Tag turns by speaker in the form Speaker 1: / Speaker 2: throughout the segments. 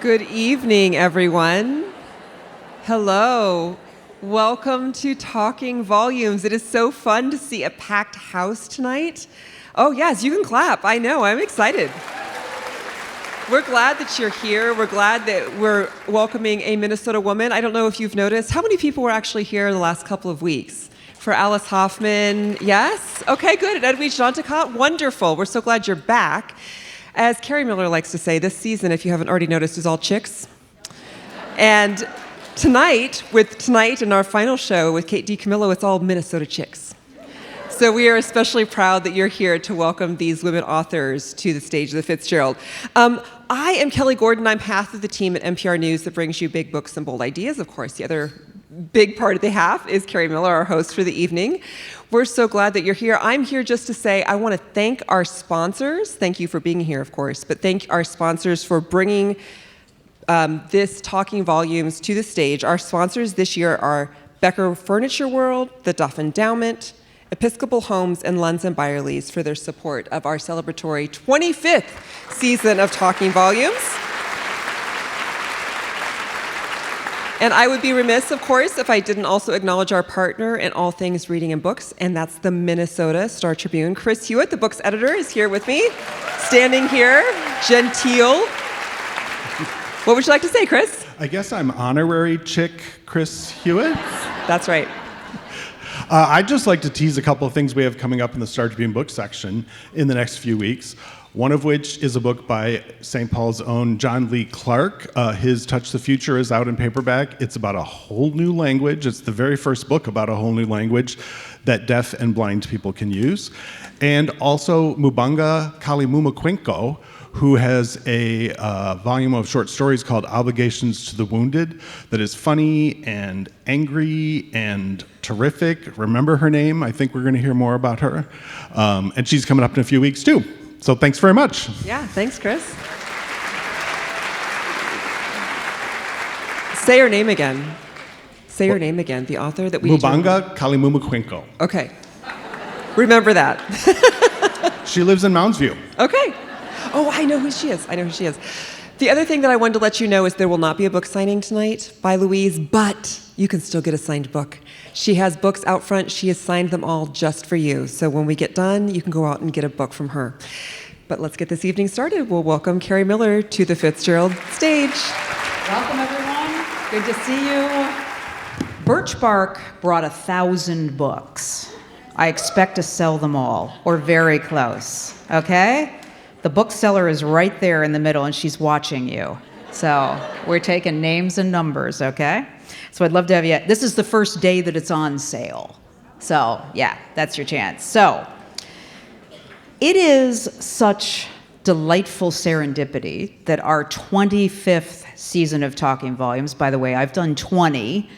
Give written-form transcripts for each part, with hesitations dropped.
Speaker 1: Good evening, everyone. Hello. Welcome to Talking Volumes. It is so fun to see a packed house tonight. Oh, yes, you can clap. I know. I'm excited. We're glad that you're here. We're glad that we're welcoming a Minnesota woman. I don't know if you've noticed. How many people were actually here the last couple of weeks? For Alice Hoffman, yes? Okay, good. And Edwidge Jonticott, wonderful. We're so glad you're back. As Carrie Miller likes to say, this season, if you haven't already noticed, is all chicks. And tonight in our final show with Kate DiCamillo, it's all Minnesota chicks. So we are especially proud that you're here to welcome these women authors to the stage of the Fitzgerald. I am Kelly Gordon. I'm half of the team at NPR News that brings you big books and bold ideas. Of course, the other big part of the half is Carrie Miller, our host for the evening. We're so glad that you're here. I'm here just to say I want to thank our sponsors. Thank you for being here, of course, but thank our sponsors for bringing this Talking Volumes to the stage. Our sponsors this year are Becker Furniture World, the Duff Endowment, Episcopal Homes, and Lunds & Byerly's for their support of our celebratory 25th season of Talking Volumes. And I would be remiss, of course, if I didn't also acknowledge our partner in all things reading and books, and that's the Minnesota Star Tribune. Chris Hewitt, the book's editor, is here with me, standing here, genteel. What would you like to say, Chris?
Speaker 2: I guess I'm honorary chick Chris Hewitt.
Speaker 1: That's right.
Speaker 2: I'd just like to tease a couple of things we have coming up in the Star Tribune book section in the next few weeks. One of which is a book by St. Paul's own John Lee Clark. His Touch the Future is out in paperback. It's about a whole new language. It's the very first book about a whole new language that deaf and blind people can use. And also Mubanga Kalimumakwinko, who has a volume of short stories called Obligations to the Wounded that is funny and angry and terrific. Remember her name? I think we're going to hear more about her. And she's coming up in a few weeks, too. So thanks very much.
Speaker 1: Yeah, thanks, Chris. Say her name again. Say her name again, the author that we...
Speaker 2: Mubanga Kalimumakwinko.
Speaker 1: Okay. Remember that.
Speaker 2: She lives in Mounds View.
Speaker 1: Okay. Oh, I know who she is. The other thing that I wanted to let you know is there will not be a book signing tonight by Louise, but you can still get a signed book. She has books out front. She has signed them all just for you. So when we get done, you can go out and get a book from her. But let's get this evening started. We'll welcome Carrie Miller to the Fitzgerald stage.
Speaker 3: Welcome, everyone. Good to see you. Birch Bark brought 1,000 books. I expect to sell them all, or very close, okay? The bookseller is right there in the middle, and she's watching you. So we're taking names and numbers, okay? So I'd love to have you. This is the first day that it's on sale. So, yeah, that's your chance. So, it is such delightful serendipity that our 25th season of Talking Volumes, by the way, I've done 20,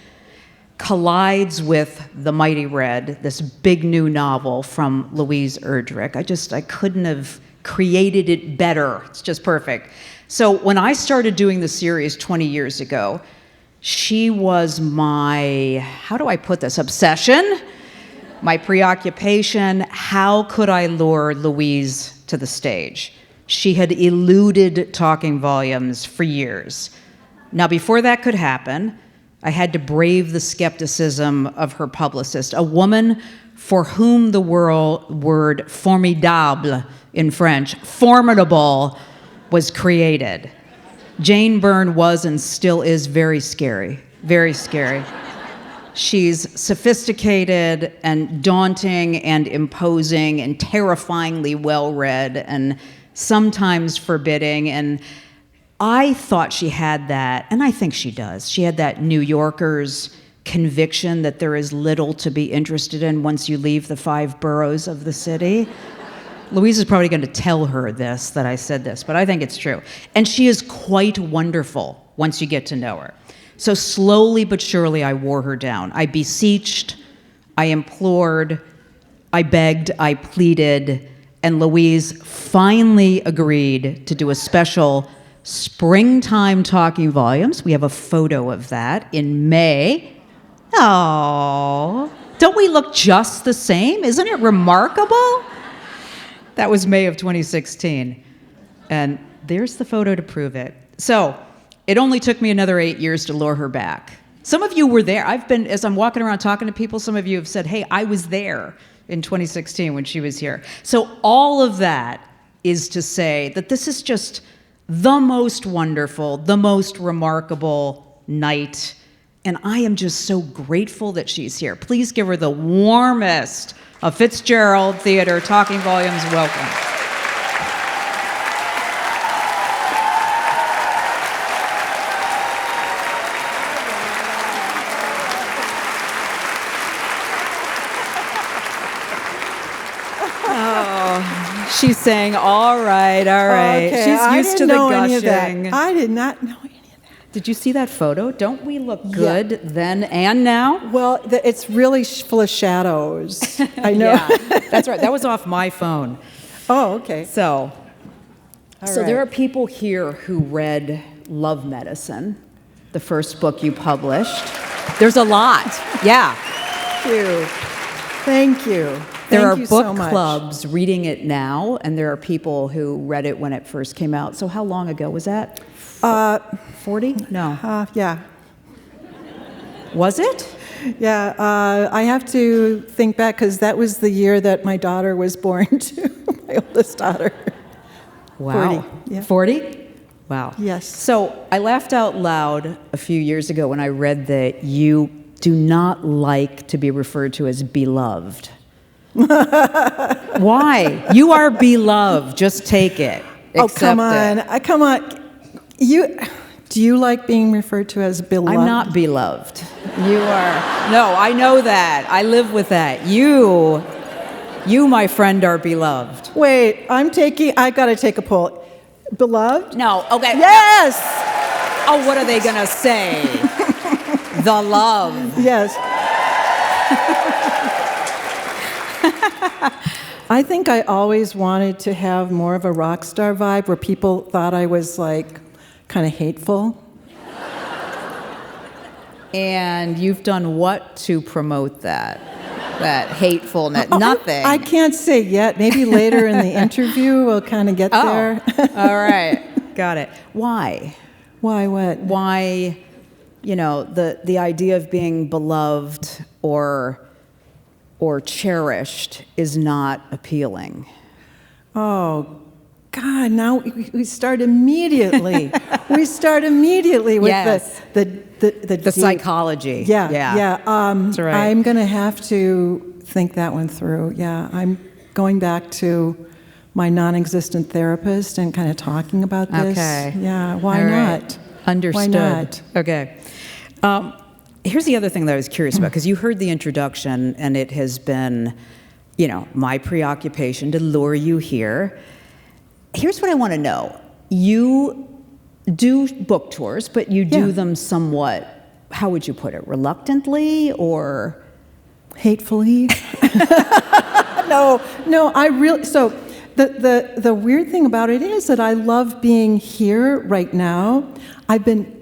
Speaker 3: collides with The Mighty Red, this big new novel from Louise Erdrich. I couldn't have created it better. It's just perfect. So when I started doing the series 20 years ago, she was my, how do I put this, obsession, my preoccupation. How could I lure Louise to the stage? She had eluded Talking Volumes for years. Now, before that could happen, I had to brave the skepticism of her publicist, a woman for whom the word formidable in French, formidable, was created. Jane Byrne was and still is very scary, very scary. She's sophisticated and daunting and imposing and terrifyingly well-read and sometimes forbidding. And I thought she had that, and I think she does. She had that New Yorker's conviction that there is little to be interested in once you leave the 5 boroughs of the city. Louise is probably going to tell her this, that I said this, but I think it's true. And she is quite wonderful once you get to know her. So slowly but surely I wore her down. I beseeched, I implored, I begged, I pleaded, and Louise finally agreed to do a special springtime Talking Volumes. We have a photo of that in May. Oh, don't we look just the same? Isn't it remarkable? That was May of 2016. And there's the photo to prove it. So it only took me another 8 years to lure her back. Some of you were there. As I'm walking around talking to people, some of you have said, hey, I was there in 2016 when she was here. So all of that is to say that this is just the most wonderful, the most remarkable night. And I am just so grateful that she's here. Please give her the warmest of Fitzgerald Theater Talking Volumes welcome. She's saying, all right.
Speaker 4: Okay,
Speaker 3: She's used to the
Speaker 4: any of that.
Speaker 3: gushing.
Speaker 4: I did not know any of that.
Speaker 3: Did you see that photo? Don't we look good then and now?
Speaker 4: Well, it's really full of shadows. I know.
Speaker 3: Yeah, that's right. That was off my phone.
Speaker 4: Oh, okay.
Speaker 3: So
Speaker 4: All
Speaker 3: there are
Speaker 4: right.
Speaker 3: people here who read Love Medicine, the first book you published. There's a lot. Yeah.
Speaker 4: Thank you. Thank you.
Speaker 3: There are
Speaker 4: Thank you
Speaker 3: book
Speaker 4: so much.
Speaker 3: clubs reading it now, and there are people who read it when it first came out. So how long ago was that? 40? No.
Speaker 4: Yeah.
Speaker 3: Was it?
Speaker 4: Yeah. I have to think back because that was the year that my daughter was born too, my oldest daughter.
Speaker 3: Wow.
Speaker 4: 40, yeah.
Speaker 3: 40? Wow.
Speaker 4: Yes.
Speaker 3: So I laughed out loud a few years ago when I read that you do not like to be referred to as beloved. Why? You are beloved. Just take it.
Speaker 4: Oh,
Speaker 3: Accept
Speaker 4: come on.
Speaker 3: it.
Speaker 4: Come on. Do you like being referred to as beloved?
Speaker 3: I'm not beloved. You are. No, I know that. I live with that. You, my friend, are beloved.
Speaker 4: Wait, I gotta take a poll. Beloved?
Speaker 3: No, okay.
Speaker 4: Yes!
Speaker 3: Oh, what are they going to say? The love.
Speaker 4: Yes. I think I always wanted to have more of a rock star vibe where people thought I was like kind of hateful.
Speaker 3: And you've done what to promote that? That hatefulness? Nothing.
Speaker 4: I can't say yet. Maybe later in the interview we'll kind of get there.
Speaker 3: All right. Got it. Why?
Speaker 4: Why what?
Speaker 3: Why, the idea of being beloved or cherished is not appealing.
Speaker 4: Oh, God, now we start immediately. We start immediately with
Speaker 3: Yes.
Speaker 4: the
Speaker 3: The psychology.
Speaker 4: Yeah.
Speaker 3: That's right.
Speaker 4: I'm going to have to think that one through. Yeah, I'm going back to my non-existent therapist and kind of talking about this.
Speaker 3: Okay.
Speaker 4: Yeah, why
Speaker 3: All right.
Speaker 4: not?
Speaker 3: Understood.
Speaker 4: Why not?
Speaker 3: Okay. Here's the other thing that I was curious about, because you heard the introduction, and it has been, my preoccupation to lure you here. Here's what I want to know. You do book tours, but you do them somewhat, how would you put it, reluctantly or?
Speaker 4: Hatefully? No, I really, so the weird thing about it is that I love being here right now. I've been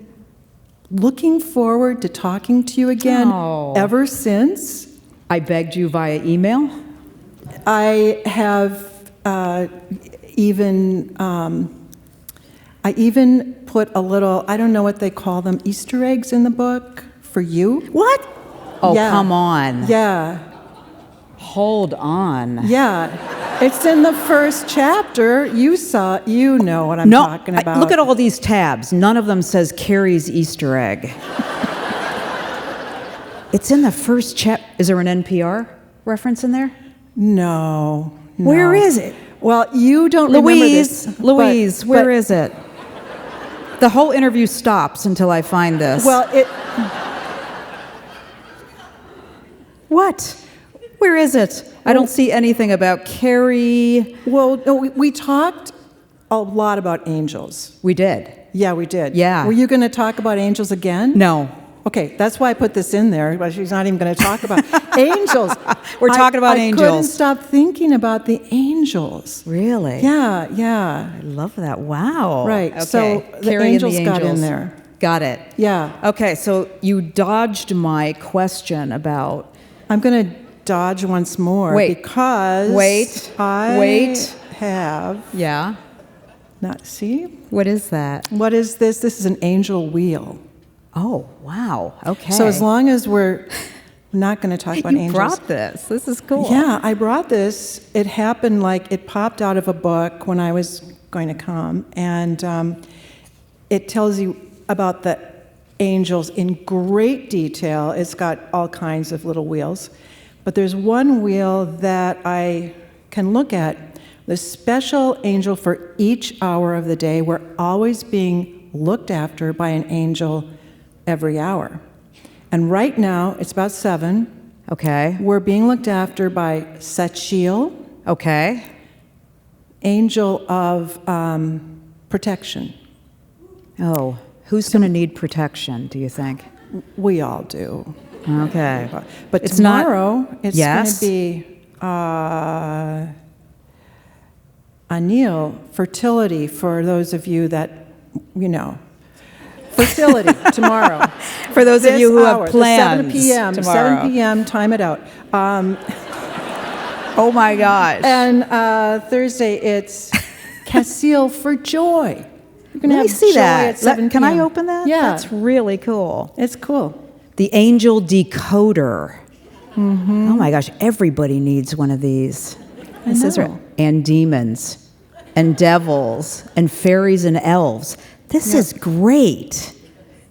Speaker 4: looking forward to talking to you again ever since.
Speaker 3: I begged you via email?
Speaker 4: I have even put a little, I don't know what they call them, Easter eggs in the book for you.
Speaker 3: What? Oh,
Speaker 4: Yeah.
Speaker 3: come on.
Speaker 4: Yeah.
Speaker 3: Hold on.
Speaker 4: Yeah. It's in the first chapter. You know what I'm talking about.
Speaker 3: Look at all these tabs. None of them says Carrie's Easter egg. It's in the first chapter. Is there an NPR reference in there?
Speaker 4: No.
Speaker 3: Where is it?
Speaker 4: Well, you don't remember this.
Speaker 3: Louise, where is it? The whole interview stops until I find this.
Speaker 4: Well,
Speaker 3: What? Where is it? I don't see anything about Carrie.
Speaker 4: Well, no, we talked a lot about angels.
Speaker 3: We did.
Speaker 4: Yeah, we did.
Speaker 3: Yeah.
Speaker 4: Were you going to talk about angels again?
Speaker 3: No.
Speaker 4: Okay, that's why I put this in there, but she's not even going to talk about angels.
Speaker 3: We're talking about
Speaker 4: I
Speaker 3: angels.
Speaker 4: I couldn't stop thinking about the angels.
Speaker 3: Really?
Speaker 4: Yeah.
Speaker 3: I love that. Wow.
Speaker 4: Right,
Speaker 3: Okay.
Speaker 4: so the
Speaker 3: Carrie and
Speaker 4: angels got in there.
Speaker 3: Got it.
Speaker 4: Yeah.
Speaker 3: Okay, so you dodged my question about.
Speaker 4: I'm going to dodge once more
Speaker 3: Wait.
Speaker 4: because
Speaker 3: Wait.
Speaker 4: I
Speaker 3: Wait.
Speaker 4: have
Speaker 3: Yeah.
Speaker 4: Not see?
Speaker 3: What is that?
Speaker 4: What is this? This is an angel wheel.
Speaker 3: Oh, wow. Okay.
Speaker 4: So as long as we're not going to talk about
Speaker 3: you
Speaker 4: angels.
Speaker 3: brought this. This is cool.
Speaker 4: Yeah, I brought this. It happened like it popped out of a book when I was going to come, and it tells you about the angels in great detail. It's got all kinds of little wheels, but there's one wheel that I can look at. The special angel for each hour of the day. We're always being looked after by an angel every hour. And right now, it's about 7.
Speaker 3: Okay.
Speaker 4: We're being looked after by Sachiel,
Speaker 3: Okay.
Speaker 4: angel of protection.
Speaker 3: Oh, who's going to need protection, do you think?
Speaker 4: We all do.
Speaker 3: Okay.
Speaker 4: But
Speaker 3: It's not-
Speaker 4: tomorrow, it's
Speaker 3: Yes?
Speaker 4: going to be Anil, fertility, for those of you that, fertility tomorrow.
Speaker 3: For those of
Speaker 4: This
Speaker 3: you who
Speaker 4: hour,
Speaker 3: have plans
Speaker 4: 7 p.m.
Speaker 3: tomorrow.
Speaker 4: 7 p.m. Time it out.
Speaker 3: Oh my gosh.
Speaker 4: And Thursday, it's Casil for joy. You're going to
Speaker 3: Let
Speaker 4: have
Speaker 3: me see
Speaker 4: joy
Speaker 3: that.
Speaker 4: at 7
Speaker 3: Can I
Speaker 4: p.m.
Speaker 3: open that?
Speaker 4: Yeah.
Speaker 3: That's really cool.
Speaker 4: It's cool.
Speaker 3: The angel decoder. Mm-hmm. Oh my gosh, everybody needs one of these. This is
Speaker 4: know.
Speaker 3: right. And demons, and devils, and fairies and elves. This is great.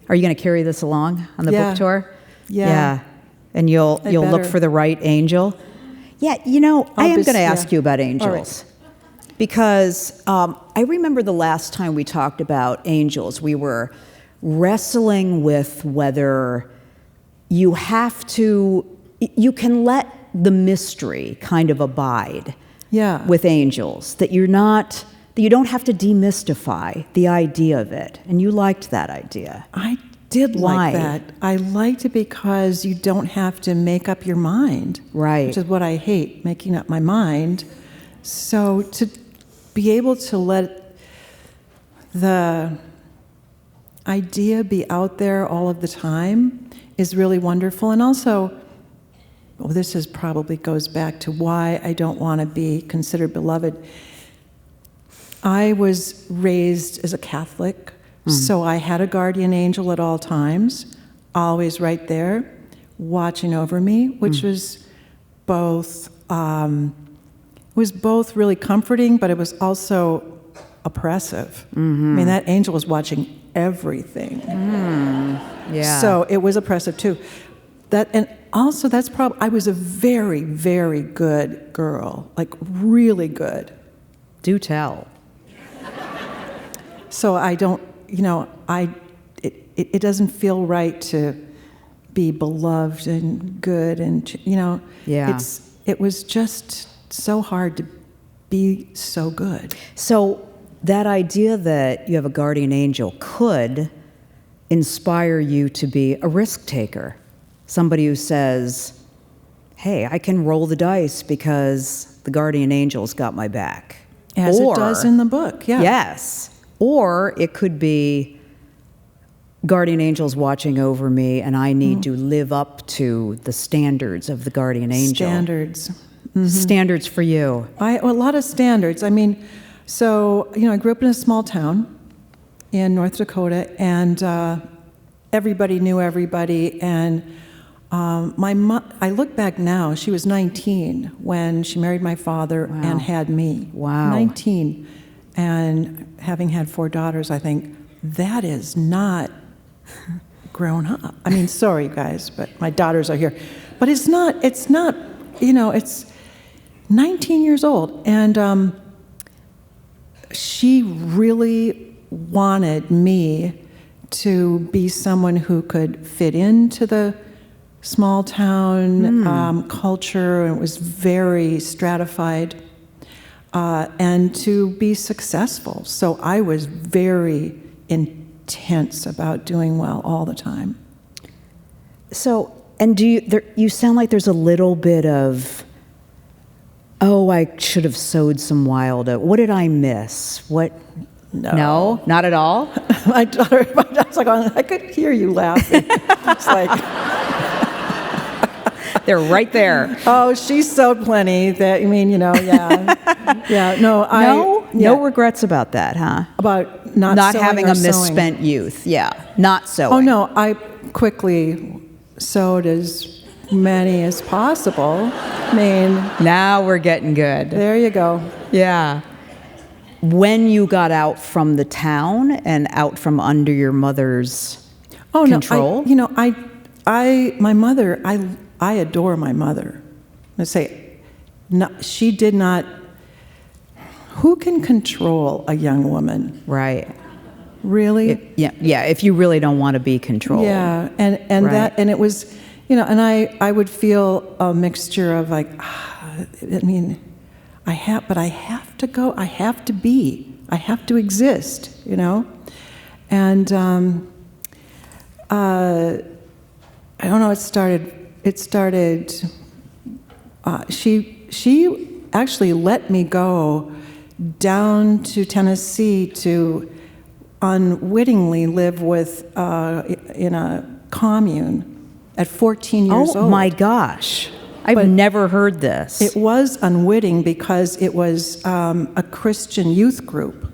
Speaker 3: Are you going to carry this along on the
Speaker 4: Yeah.
Speaker 3: book tour?
Speaker 4: Yeah.
Speaker 3: And you'll look
Speaker 4: better.
Speaker 3: for the right angel. Yeah, I am going to ask you about angels.
Speaker 4: All right.
Speaker 3: Because I remember the last time we talked about angels, we were wrestling with whether you can let the mystery kind of abide
Speaker 4: Yeah.
Speaker 3: with angels, that you don't have to demystify the idea of it. And you liked that idea.
Speaker 4: I did
Speaker 3: Why?
Speaker 4: like that. I liked it because you don't have to make up your mind.
Speaker 3: Right.
Speaker 4: Which is what I hate, making up my mind. So to be able to let the idea be out there all of the time is really wonderful. And also, this is probably goes back to why I don't want to be considered beloved. I was raised as a Catholic, so I had a guardian angel at all times, always right there, watching over me, which was both really comforting, but it was also oppressive. I mean, that angel was watching everything.
Speaker 3: Yeah.
Speaker 4: So it was oppressive too. And also I was a very, very good girl, like really good.
Speaker 3: Do tell.
Speaker 4: So I don't, it doesn't feel right to be beloved and good and,
Speaker 3: Yeah.
Speaker 4: it was just so hard to be so good.
Speaker 3: So that idea that you have a guardian angel could inspire you to be a risk taker. Somebody who says, hey, I can roll the dice because the guardian angel's got my back.
Speaker 4: As it does in the book, yeah.
Speaker 3: Yes. Or it could be guardian angels watching over me and I need to live up to the standards of the guardian angel.
Speaker 4: Standards.
Speaker 3: Standards for you.
Speaker 4: A lot of standards. I mean, so, I grew up in a small town in North Dakota, and everybody knew everybody. And my mom, I look back now, she was 19 when she married my father and had me.
Speaker 3: Wow.
Speaker 4: 19. And having had 4 daughters, I think, that is not grown up. I mean, sorry, guys, but my daughters are here. But it's not, it's 19 years old. And she really wanted me to be someone who could fit into the small town culture, and it was very stratified, and to be successful. So I was very intense about doing well all the time.
Speaker 3: So, and you sound like there's a little bit of, I should have sowed some wild oats. What did I miss? What? No, not at all?
Speaker 4: my daughter's like, I could hear you laughing. It's like,
Speaker 3: they're right there.
Speaker 4: oh, she sowed plenty. Yeah. Yeah, no,
Speaker 3: No? No regrets about that, huh?
Speaker 4: About not sewing
Speaker 3: having
Speaker 4: or
Speaker 3: a
Speaker 4: sewing.
Speaker 3: misspent youth. Yeah, not sewing.
Speaker 4: Oh, no, I quickly sewed as many as possible. I mean,
Speaker 3: Now we're getting good.
Speaker 4: there you go.
Speaker 3: Yeah. When you got out from the town and out from under your mother's control?
Speaker 4: No, my mother, I adore my mother. I say, no, she did not. Who can control a young woman?
Speaker 3: Right.
Speaker 4: Really?
Speaker 3: Yeah, if you really don't want to be controlled.
Speaker 4: Yeah, and
Speaker 3: Right.
Speaker 4: that, and it was, and I would feel a mixture of like, I have to go, I have to be, I have to exist, and I don't know. It started. She actually let me go down to Tennessee to unwittingly live with in a commune at 14 years old.
Speaker 3: Oh my gosh. I've never heard this.
Speaker 4: It was unwitting because it was a Christian youth group.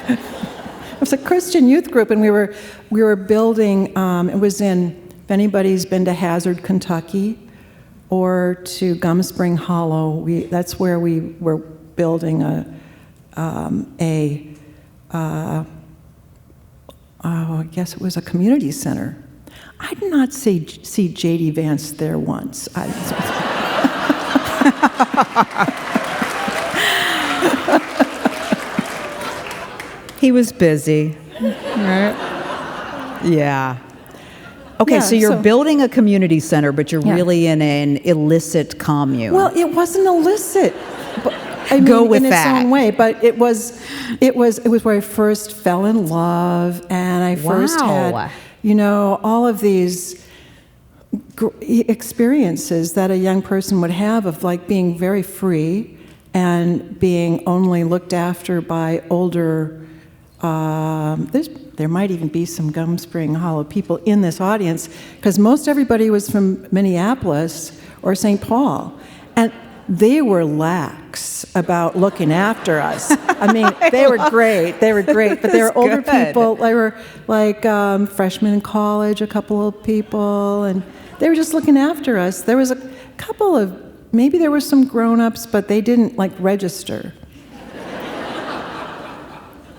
Speaker 4: It was a Christian youth group, and we were building. It was if anybody's been to Hazard, Kentucky, or to Gum Spring Hollow, that's where we were building I guess it was a community center. I did not see J.D. Vance there once.
Speaker 3: He was busy. Right? Yeah. Okay,
Speaker 4: Yeah,
Speaker 3: so you're
Speaker 4: so-
Speaker 3: building a community center, but you're
Speaker 4: Yeah.
Speaker 3: really in an illicit commune.
Speaker 4: Well, it wasn't illicit. But,
Speaker 3: Go with
Speaker 4: in
Speaker 3: that.
Speaker 4: its own way, but it was where I first fell in love, and I first
Speaker 3: Wow.
Speaker 4: had, all of these experiences that a young person would have of like being very free and being only looked after by older. There might even be some Gum Spring Hollow people in this audience, because most everybody was from Minneapolis or St. Paul, and they were lax about looking after us. I mean, they were great. They were great, but they were older
Speaker 3: Good.
Speaker 4: people. They were like freshmen in college, a couple of people, and they were just looking after us. There was a couple of, maybe there were some grown-ups, but they didn't like register.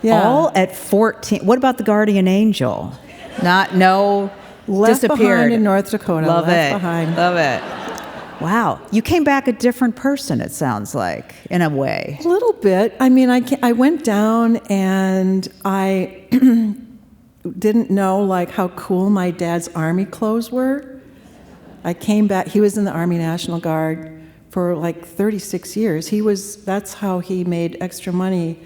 Speaker 4: Yeah.
Speaker 3: All at 14. What about the guardian angel?
Speaker 4: Left
Speaker 3: Disappeared.
Speaker 4: behind in North Dakota.
Speaker 3: Love
Speaker 4: left
Speaker 3: it.
Speaker 4: behind.
Speaker 3: Love it. Wow. You came back a different person, it sounds like, in a way.
Speaker 4: A little bit. I mean, I went down and I didn't know like how cool my dad's Army clothes were. I came back. He was in the Army National Guard for like 36 years. That's how he made extra money,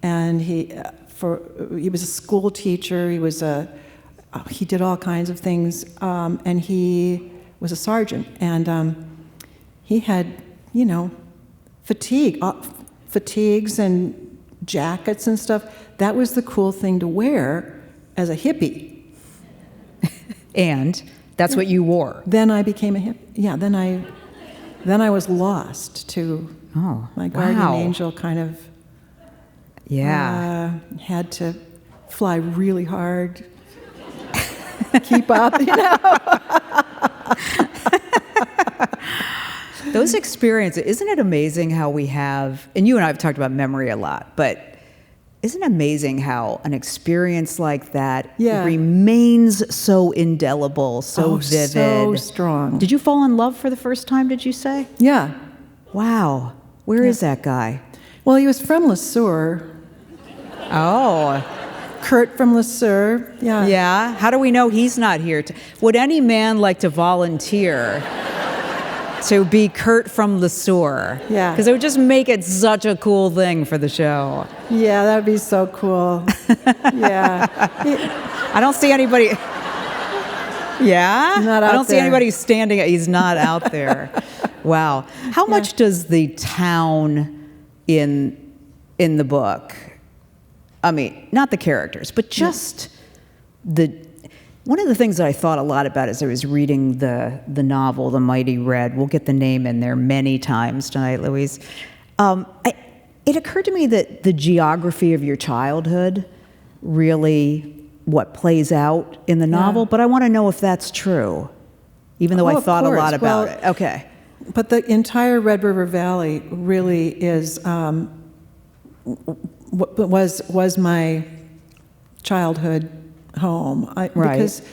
Speaker 4: and he was a school teacher. He did all kinds of things, and he was a sergeant, and he had, fatigues and jackets and stuff. That was the cool thing to wear as a hippie.
Speaker 3: And that's what you wore.
Speaker 4: Then I became a hippie. Yeah, then I was lost to my guardian
Speaker 3: wow.
Speaker 4: angel kind of
Speaker 3: Yeah.
Speaker 4: had to fly really hard, keep up,
Speaker 3: Those experiences, isn't it amazing how we have, and you and I have talked about memory a lot, but isn't it amazing how an experience like that
Speaker 4: Yeah.
Speaker 3: remains so indelible, so vivid?
Speaker 4: so strong.
Speaker 3: Did you fall in love for the first time, did you say?
Speaker 4: Yeah.
Speaker 3: Wow. Where is that guy?
Speaker 4: Well, he was from Le Sueur.
Speaker 3: Oh.
Speaker 4: Kurt from Le Sueur. Yeah.
Speaker 3: Yeah. How do we know he's not here? Would any man like to volunteer to be Kurt from Le Sueur?
Speaker 4: Yeah.
Speaker 3: Because it would just make it such a cool thing for the show.
Speaker 4: Yeah, that would be so cool. Yeah.
Speaker 3: I don't see anybody. Yeah?
Speaker 4: Not
Speaker 3: I
Speaker 4: out
Speaker 3: don't see
Speaker 4: there.
Speaker 3: anybody standing. He's not out there. Wow. How much does the town in the book, I mean, not the characters, but just one of the things that I thought a lot about as I was reading the novel, The Mighty Red, we'll get the name in there many times tonight, Louise.
Speaker 5: it occurred to me that the geography of your childhood really what plays out in the novel, but I want to know if that's true, even though I thought a lot about it. Okay.
Speaker 4: But the entire Red River Valley really is was my childhood home. Because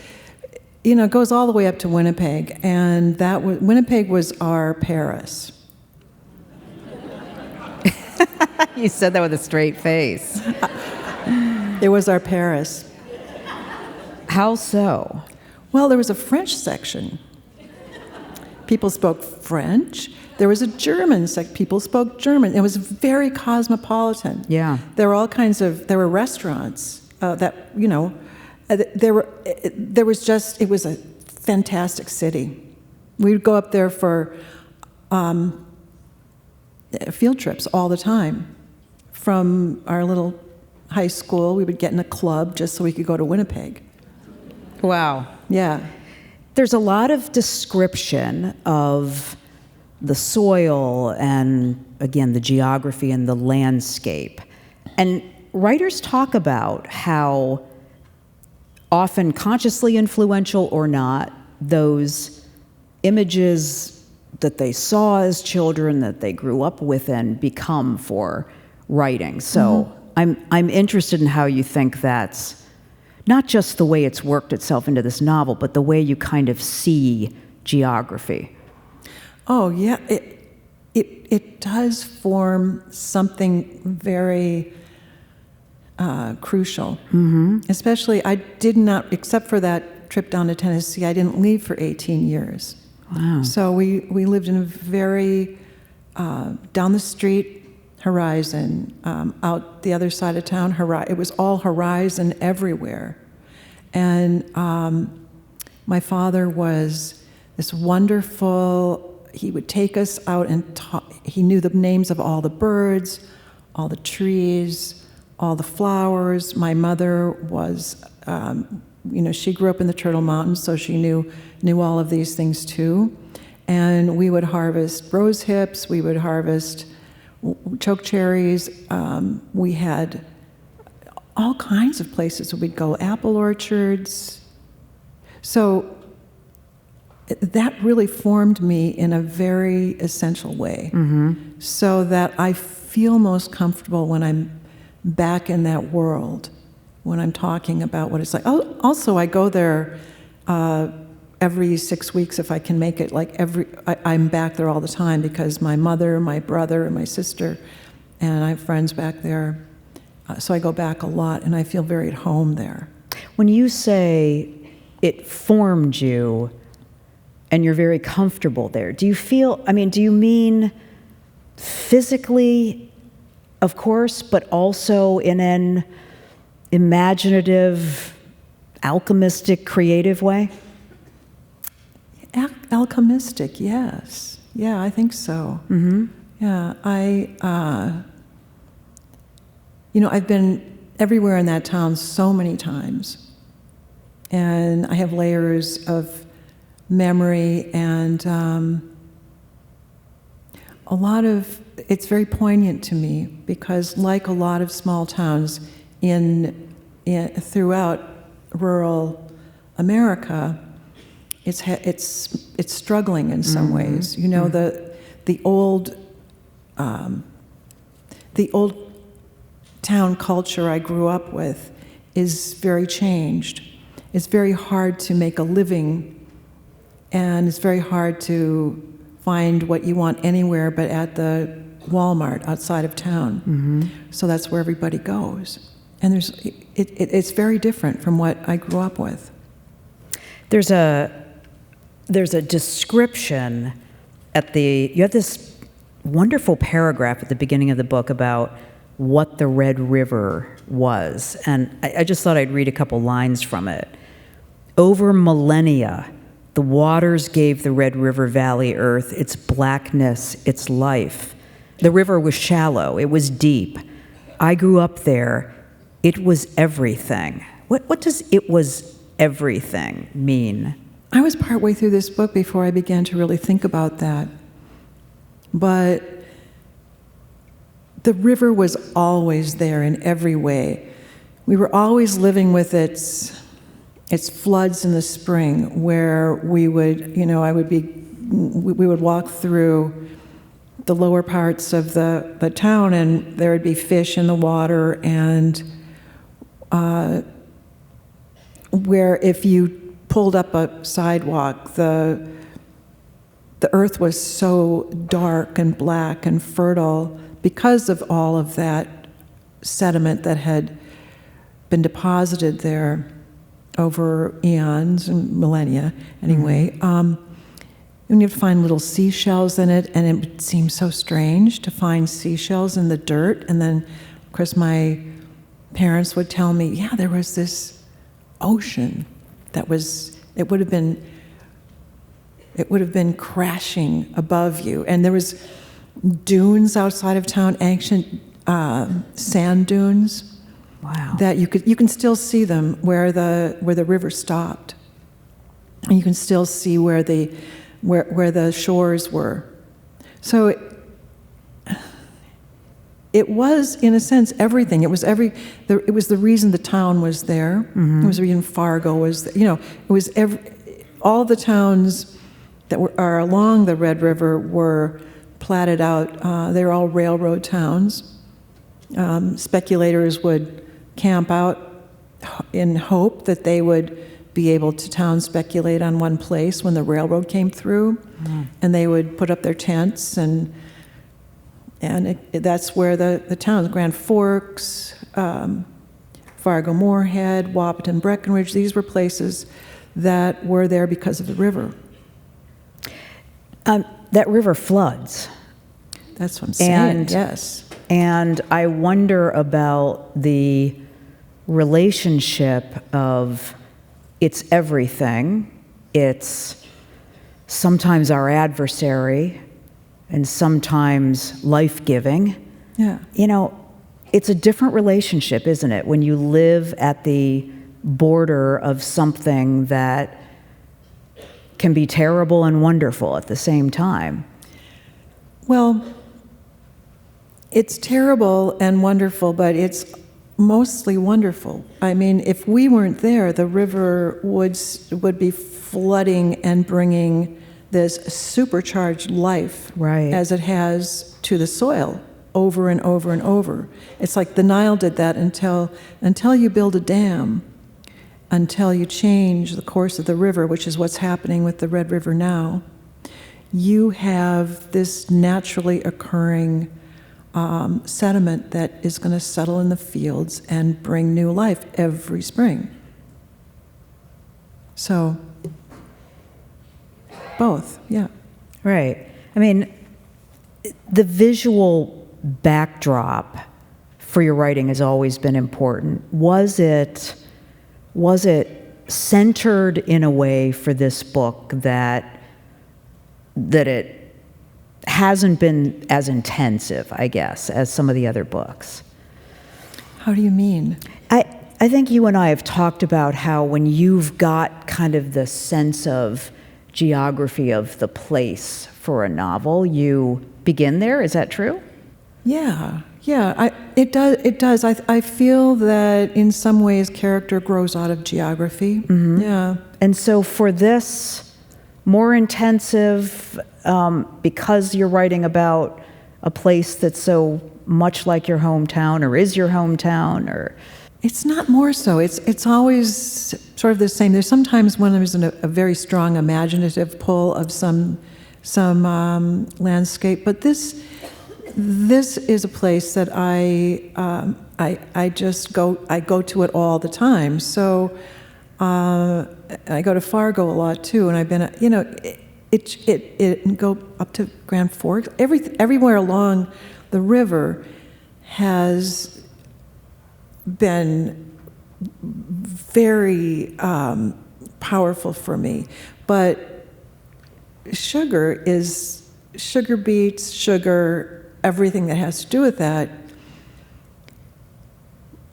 Speaker 4: it goes all the way up to Winnipeg, and Winnipeg was our Paris.
Speaker 3: You said that with a straight face.
Speaker 4: It was our Paris.
Speaker 3: How so?
Speaker 4: Well, there was a French section. People spoke French. There was a German section. People spoke German. It was very cosmopolitan.
Speaker 3: Yeah.
Speaker 4: There were restaurants it was a fantastic city. We'd go up there for field trips all the time. From our little high school, we would get in a club just so we could go to Winnipeg.
Speaker 3: Wow.
Speaker 4: Yeah.
Speaker 5: There's a lot of description of the soil and, again, the geography and the landscape. And writers talk about how often consciously influential or not, those images that they saw as children, that they grew up with and become for writing. So I'm interested in how you think that's not just the way it's worked itself into this novel, but the way you kind of see geography.
Speaker 4: Oh, yeah. It does form something very crucial. Especially, I did not, except for that trip down to Tennessee, I didn't leave for 18 years.
Speaker 5: Wow.
Speaker 4: So we lived in a very, down the street, horizon, out the other side of town, it was all horizon everywhere. And my father was this wonderful, he would take us out and he knew the names of all the birds, all the trees, all the flowers. My mother was, she grew up in the Turtle Mountains, so she knew all of these things too. And we would harvest rose hips, we would harvest choke cherries. We had all kinds of places we'd go, apple orchards. So that really formed me in a very essential way, so that I feel most comfortable when I'm back in that world, when I'm talking about what it's like. Also, I go there every 6 weeks if I can make it. I'm back there all the time because my mother, my brother, and my sister, and I have friends back there. So I go back a lot, and I feel very at home there.
Speaker 5: When you say it formed you and you're very comfortable there, do you mean physically, of course, but also in an imaginative, alchemistic, creative way?
Speaker 4: Alchemistic, yes. Yeah, I think so. Yeah, I've been everywhere in that town so many times. And I have layers of memory and it's very poignant to me because like a lot of small towns throughout rural America, it's struggling in some ways. The old town culture I grew up with is very changed. It's very hard to make a living, and it's very hard to find what you want anywhere but at the Walmart outside of town. So that's where everybody goes. And it's very different from what I grew up with.
Speaker 5: There's a description you have this wonderful paragraph at the beginning of the book about what the Red River was. And I just thought I'd read a couple lines from it. Over millennia, the waters gave the Red River Valley earth its blackness, its life. The river was shallow, it was deep. I grew up there. It was everything. What does "it was everything" mean?
Speaker 4: I was partway through this book before I began to really think about that. But the river was always there in every way. We were always living with its floods in the spring, where we would, we would walk through the lower parts of the town, and there would be fish in the water, and where if you pulled up a sidewalk, the earth was so dark and black and fertile because of all of that sediment that had been deposited there over eons and millennia, anyway. And you'd find little seashells in it, and it would seem so strange to find seashells in the dirt. And then, of course, my parents would tell me, yeah, there was this ocean that was, it would have been crashing above you. And there was dunes outside of town, ancient sand dunes.
Speaker 5: Wow.
Speaker 4: That you can still see them where the river stopped, and you can still see where the shores were. So it was, in a sense, everything. It was the reason the town was there. Mm-hmm. It was the reason Fargo was. It was all the towns that are along the Red River were platted out. They were all railroad towns. Speculators would camp out in hope that they would be able to town speculate on one place when the railroad came through, and they would put up their tents, and that's where the towns, Grand Forks, Fargo Moorhead, Wapaton, Breckenridge, these were places that were there because of the river.
Speaker 5: That river floods.
Speaker 4: That's what I'm saying, yes.
Speaker 5: And I wonder about the relationship of it's everything, it's sometimes our adversary, and sometimes life-giving.
Speaker 4: Yeah.
Speaker 5: It's a different relationship, isn't it, when you live at the border of something that can be terrible and wonderful at the same time.
Speaker 4: Well, it's terrible and wonderful, but it's mostly wonderful. I mean, if we weren't there, the river would be flooding and bringing this supercharged life,
Speaker 5: right,
Speaker 4: as it has to the soil over and over and over. It's like the Nile did that until you build a dam, until you change the course of the river, which is what's happening with the Red River now. You have this naturally occurring sediment that is going to settle in the fields and bring new life every spring. So, both, yeah.
Speaker 5: Right. I mean, the visual backdrop for your writing has always been important. Was it centered in a way for this book that it hasn't been as intensive, I guess, as some of the other books?
Speaker 4: How do you mean?
Speaker 5: I think you and I have talked about how when you've got kind of the sense of geography of the place for a novel, you begin there. Is that true?
Speaker 4: Yeah. It does. I feel that in some ways character grows out of geography. Mm-hmm. Yeah.
Speaker 5: And so for this, more intensive, because you're writing about a place that's so much like your hometown, or is your hometown, or...
Speaker 4: It's not more so. It's always sort of the same. There's sometimes when there's a very strong imaginative pull of some landscape, but this is a place that I just go to it all the time. So I go to Fargo a lot too, and I've been it go up to Grand Forks. Everywhere along the river has been very powerful for me. But sugar beets, sugar, everything that has to do with that.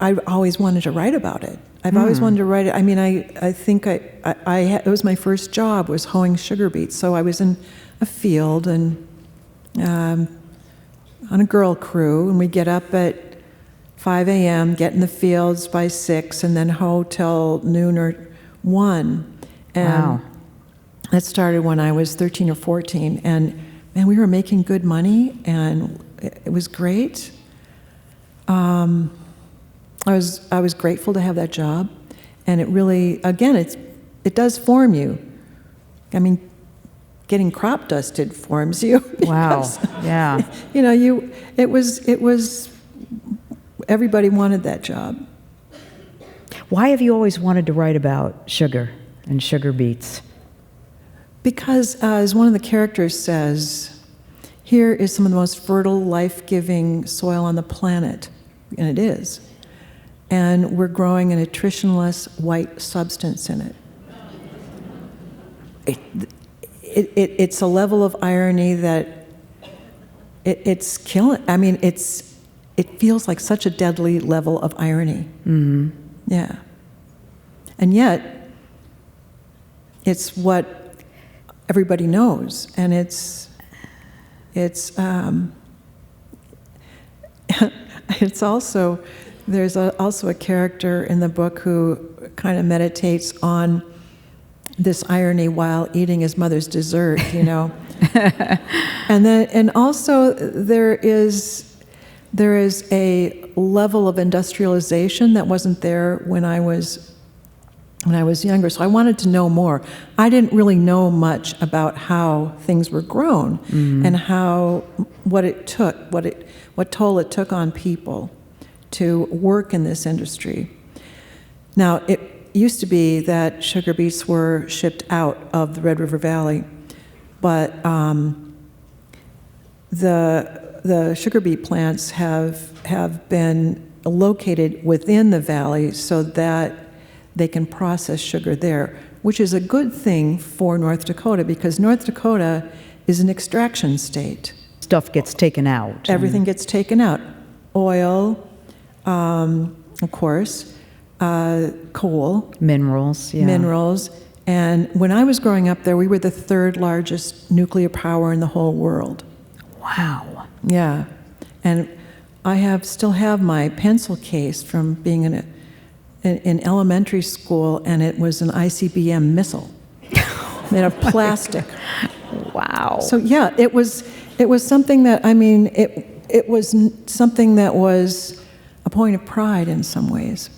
Speaker 4: I've always wanted to write about it. I've always wanted to write it. I mean, I think it was my first job, was hoeing sugar beets. So I was in a field, and on a girl crew, and we get up at 5 a.m., get in the fields by 6, and then hoe till noon or 1. And
Speaker 5: Wow.
Speaker 4: that started when I was 13 or 14, and man, we were making good money, and it was great. I was grateful to have that job, and it really, again, it does form you. I mean, getting crop dusted forms you.
Speaker 5: Wow.
Speaker 4: because,
Speaker 5: Yeah.
Speaker 4: You know, it was. Everybody wanted that job.
Speaker 5: Why have you always wanted to write about sugar and sugar beets?
Speaker 4: Because, as one of the characters says, here is some of the most fertile, life-giving soil on the planet, and it is. And we're growing a nutritionless white substance in it. It's a level of irony that it's killing. I mean, it feels like such a deadly level of irony.
Speaker 5: Mm-hmm.
Speaker 4: Yeah. And yet, it's what everybody knows, and it's it's also, there's also a character in the book who kind of meditates on this irony while eating his mother's dessert, you know. and also there is a level of industrialization that wasn't there when I was younger, so I wanted to know more. I didn't really know much about how things were grown and what toll it took on people to work in this industry. Now, it used to be that sugar beets were shipped out of the Red River Valley, but the sugar beet plants have been located within the valley so that they can process sugar there, which is a good thing for North Dakota because North Dakota is an extraction state.
Speaker 5: Stuff gets taken out.
Speaker 4: Everything gets taken out. Oil, of course, coal.
Speaker 5: Minerals, yeah.
Speaker 4: Minerals. And when I was growing up there, we were the third largest nuclear power in the whole world.
Speaker 5: Wow.
Speaker 4: Yeah. And I still have my pencil case from being in elementary school, and it was an ICBM missile made of plastic.
Speaker 5: Wow.
Speaker 4: So yeah, it was something that, I mean, it was something that was a point of pride in some ways.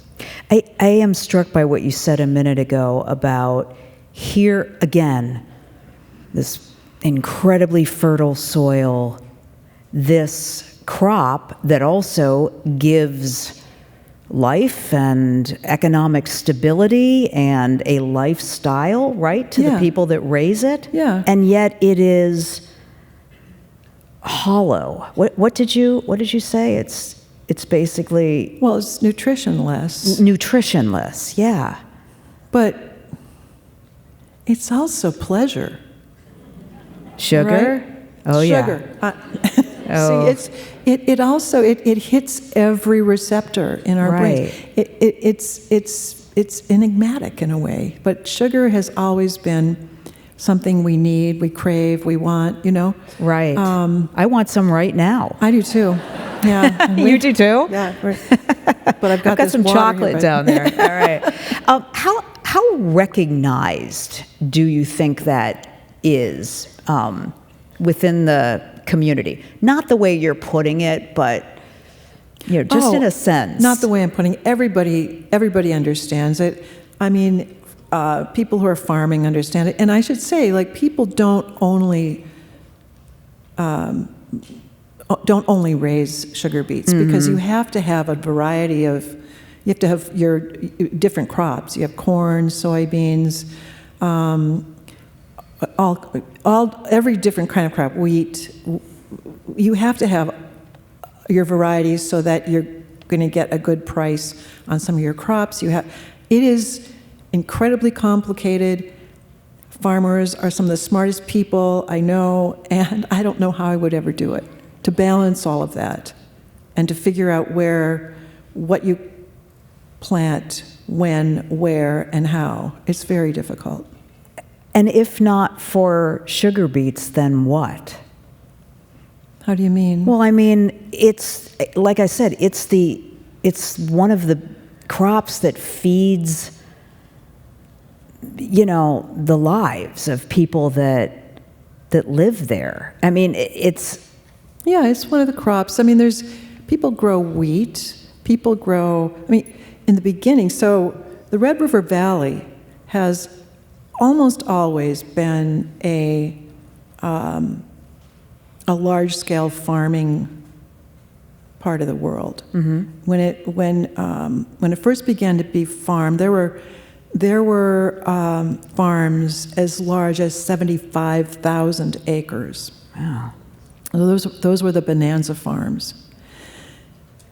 Speaker 5: I am struck by what you said a minute ago about here again, this incredibly fertile soil, this crop that also gives life and economic stability and a lifestyle, right, to the people that raise it.
Speaker 4: Yeah.
Speaker 5: And yet it is hollow. What did you say? It's basically,
Speaker 4: well, it's nutritionless.
Speaker 5: Nutritionless, yeah.
Speaker 4: But it's also pleasure.
Speaker 5: Sugar?
Speaker 4: Right?
Speaker 5: Oh,
Speaker 4: Sugar.
Speaker 5: Oh.
Speaker 4: See, it also hits every receptor in our brains. It's enigmatic in a way, but sugar has always been something we need, we crave, we want, you know?
Speaker 5: Right. I want some right now.
Speaker 4: I do too. Yeah.
Speaker 5: You do too?
Speaker 4: Yeah. But I've got this
Speaker 5: some
Speaker 4: water
Speaker 5: chocolate
Speaker 4: here,
Speaker 5: down there. All right. How recognized do you think that is within the community? Not the way you're putting it, but just in a sense.
Speaker 4: Not the way I'm putting it. Everybody understands it. I mean, people who are farming understand it. And I should say, like, people don't only raise sugar beets because you have to have a variety of, you have to have your different crops. You have corn, soybeans, every different kind of crop, wheat. You have to have your varieties so that you're going to get a good price on some of your crops. It is incredibly complicated. Farmers are some of the smartest people I know, and I don't know how I would ever do it, to balance all of that and to figure out what you plant, when, where, and how. It's very difficult.
Speaker 5: And if not for sugar beets, then what?
Speaker 4: How do you mean?
Speaker 5: Well, I mean, it's like I said, it's one of the crops that feeds, the lives of people that live there. I mean, it's
Speaker 4: one of the crops. I mean, people grow wheat. People grow. I mean, in the beginning, so the Red River Valley has almost always been a large-scale farming part of the world. Mm-hmm. When it first began to be farmed, there were farms as large as 75,000 acres.
Speaker 5: Wow.
Speaker 4: Those were the bonanza farms.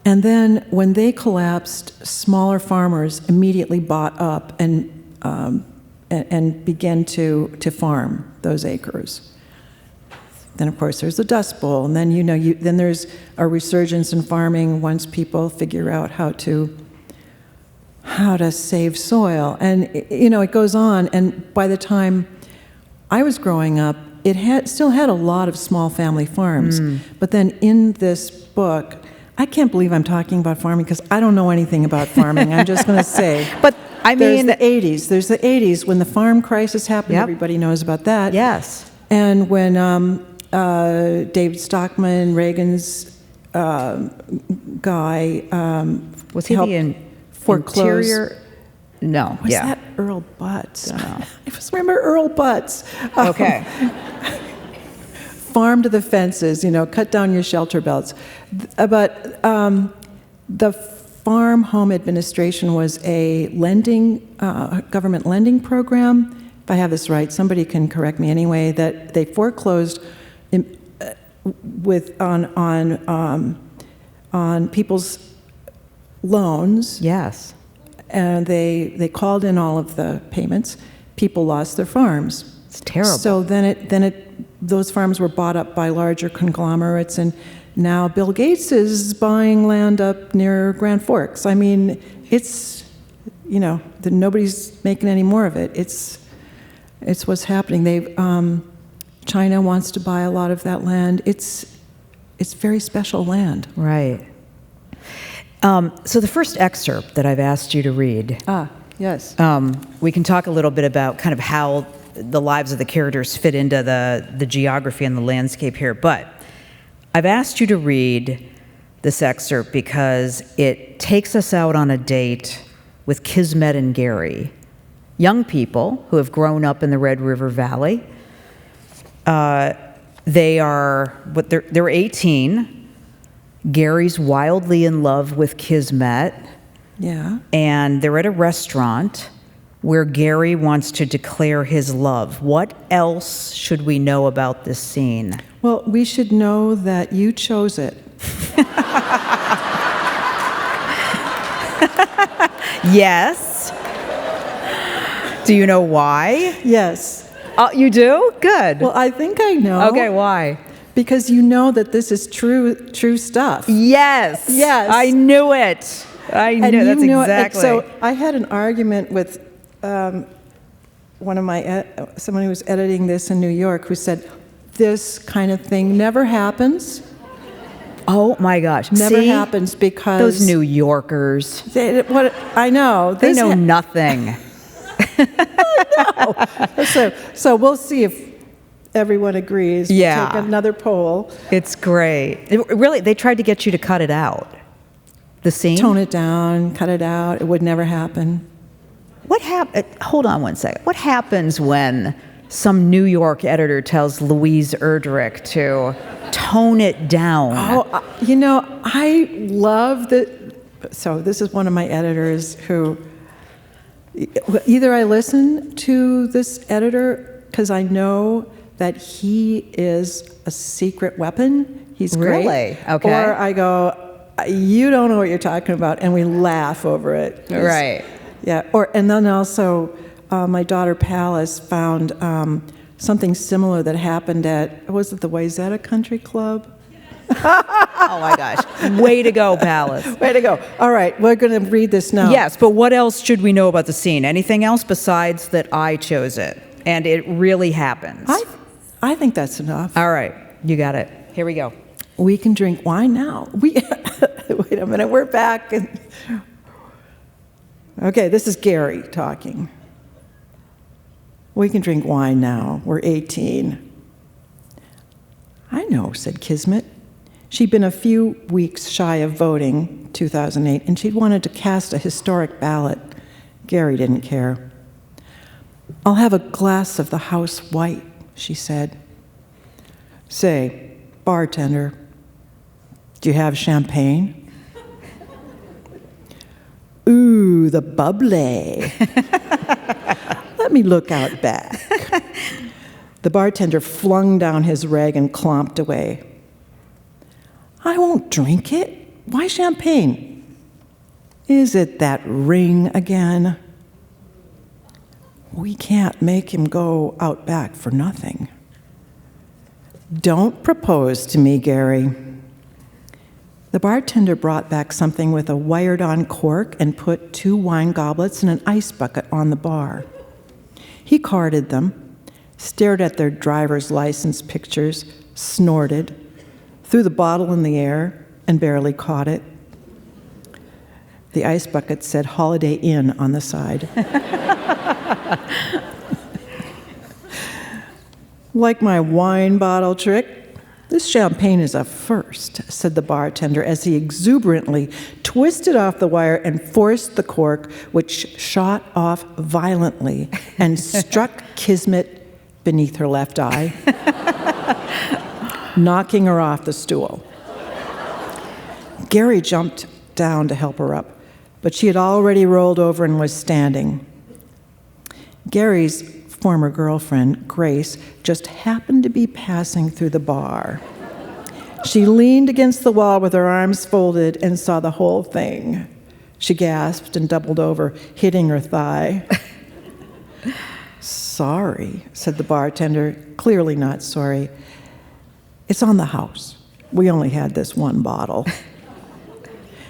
Speaker 4: And then when they collapsed, smaller farmers immediately bought up and began to farm those acres. Then, of course, there's the Dust Bowl, and then then there's a resurgence in farming once people figure out how to save soil, and it goes on. And by the time I was growing up, it still had a lot of small family farms. But then in this book, I can't believe I'm talking about farming because I don't know anything about farming. I'm just going to say.
Speaker 5: But I mean,
Speaker 4: there's the 80s when the farm crisis happened.
Speaker 5: Yep.
Speaker 4: Everybody knows about that.
Speaker 5: Yes.
Speaker 4: And when David Stockman, Reagan's guy,
Speaker 5: was he the
Speaker 4: foreclose.
Speaker 5: interior? No.
Speaker 4: Was
Speaker 5: yeah.
Speaker 4: that Earl Butts?
Speaker 5: Don't know.
Speaker 4: I just remember Earl Butts.
Speaker 5: Okay.
Speaker 4: Farm to the fences, cut down your shelter belts. But the Farm Home Administration was a government lending program. If I have this right, somebody can correct me anyway. That they foreclosed on people's loans.
Speaker 5: Yes.
Speaker 4: And they called in all of the payments. People lost their farms.
Speaker 5: It's terrible.
Speaker 4: So then those farms were bought up by larger conglomerates, and now Bill Gates is buying land up near Grand Forks. I mean, it's nobody's making any more of it. It's what's happening. China wants to buy a lot of that land. It's very special land.
Speaker 5: Right. So the first excerpt that I've asked you to read.
Speaker 4: Yes.
Speaker 5: We can talk a little bit about kind of how the lives of the characters fit into the geography and the landscape here. But I've asked you to read this excerpt because it takes us out on a date with Kismet and Gary, young people who have grown up in the Red River Valley. They're 18. Gary's wildly in love with Kismet.
Speaker 4: Yeah.
Speaker 5: And they're at a restaurant where Gary wants to declare his love. What else should we know about this scene?
Speaker 4: Well, we should know that you chose it.
Speaker 5: Yes. Do you know why?
Speaker 4: Yes.
Speaker 5: You do? Good.
Speaker 4: Well, I think I know.
Speaker 5: Okay, why?
Speaker 4: Because you know that this is true stuff.
Speaker 5: Yes.
Speaker 4: Yes.
Speaker 5: I knew it. I knew. That's exactly.
Speaker 4: So I had an argument with someone who was editing this in New York, who said, this kind of thing never happens.
Speaker 5: Oh my gosh!
Speaker 4: Never
Speaker 5: See?
Speaker 4: happens because
Speaker 5: Those New Yorkers.
Speaker 4: I know.
Speaker 5: They know nothing.
Speaker 4: So we'll see if everyone agrees.
Speaker 5: Yeah.
Speaker 4: We'll take another poll.
Speaker 5: It's great. Really, they tried to get you to cut it out. The scene?
Speaker 4: Tone it down, cut it out. It would never happen.
Speaker 5: Hold on one second. What happens when some New York editor tells Louise Erdrich to tone it down?
Speaker 4: Oh, I love that. So this is one of my editors who, either I listen to this editor because I know that he is a secret weapon. He's great.
Speaker 5: Really? Okay.
Speaker 4: Or I go, you don't know what you're talking about, and we laugh over it.
Speaker 5: Right.
Speaker 4: Yeah. And then also, my daughter Palace found something similar that happened at, was it the Wayzata Country Club?
Speaker 5: Oh my gosh. Way to go, Palace.
Speaker 4: Way to go. All right, we're going to read this now.
Speaker 5: Yes, but what else should we know about the scene? Anything else besides that I chose it and it really happens?
Speaker 4: I think that's enough.
Speaker 5: All right, you got it. Here we go.
Speaker 4: We can drink wine now. Wait a minute, we're back. Okay, this is Gary talking. We can drink wine now. We're 18. I know, said Kismet. She'd been a few weeks shy of voting, 2008, and she'd wanted to cast a historic ballot. Gary didn't care. I'll have a glass of the house white, she said. Say, bartender, do you have champagne? Ooh, the bubbly. Let me look out back. The bartender flung down his rag and clomped away. I won't drink it. Why champagne? Is it that ring again? We can't make him go out back for nothing. Don't propose to me, Gary. The bartender brought back something with a wired-on cork and put 2 wine goblets and an ice bucket on the bar. He carded them, stared at their driver's license pictures, snorted, threw the bottle in the air, and barely caught it. The ice bucket said Holiday Inn on the side. Like my wine bottle trick, this champagne is a first, said the bartender as he exuberantly twisted off the wire and forced the cork, which shot off violently and struck Kismet beneath her left eye, knocking her off the stool. Gary jumped down to help her up, but she had already rolled over and was standing. Gary's former girlfriend, Grace, just happened to be passing through the bar. She leaned against the wall with her arms folded and saw the whole thing. She gasped and doubled over, hitting her thigh. Sorry, said the bartender, clearly not sorry. It's on the house. We only had this one bottle.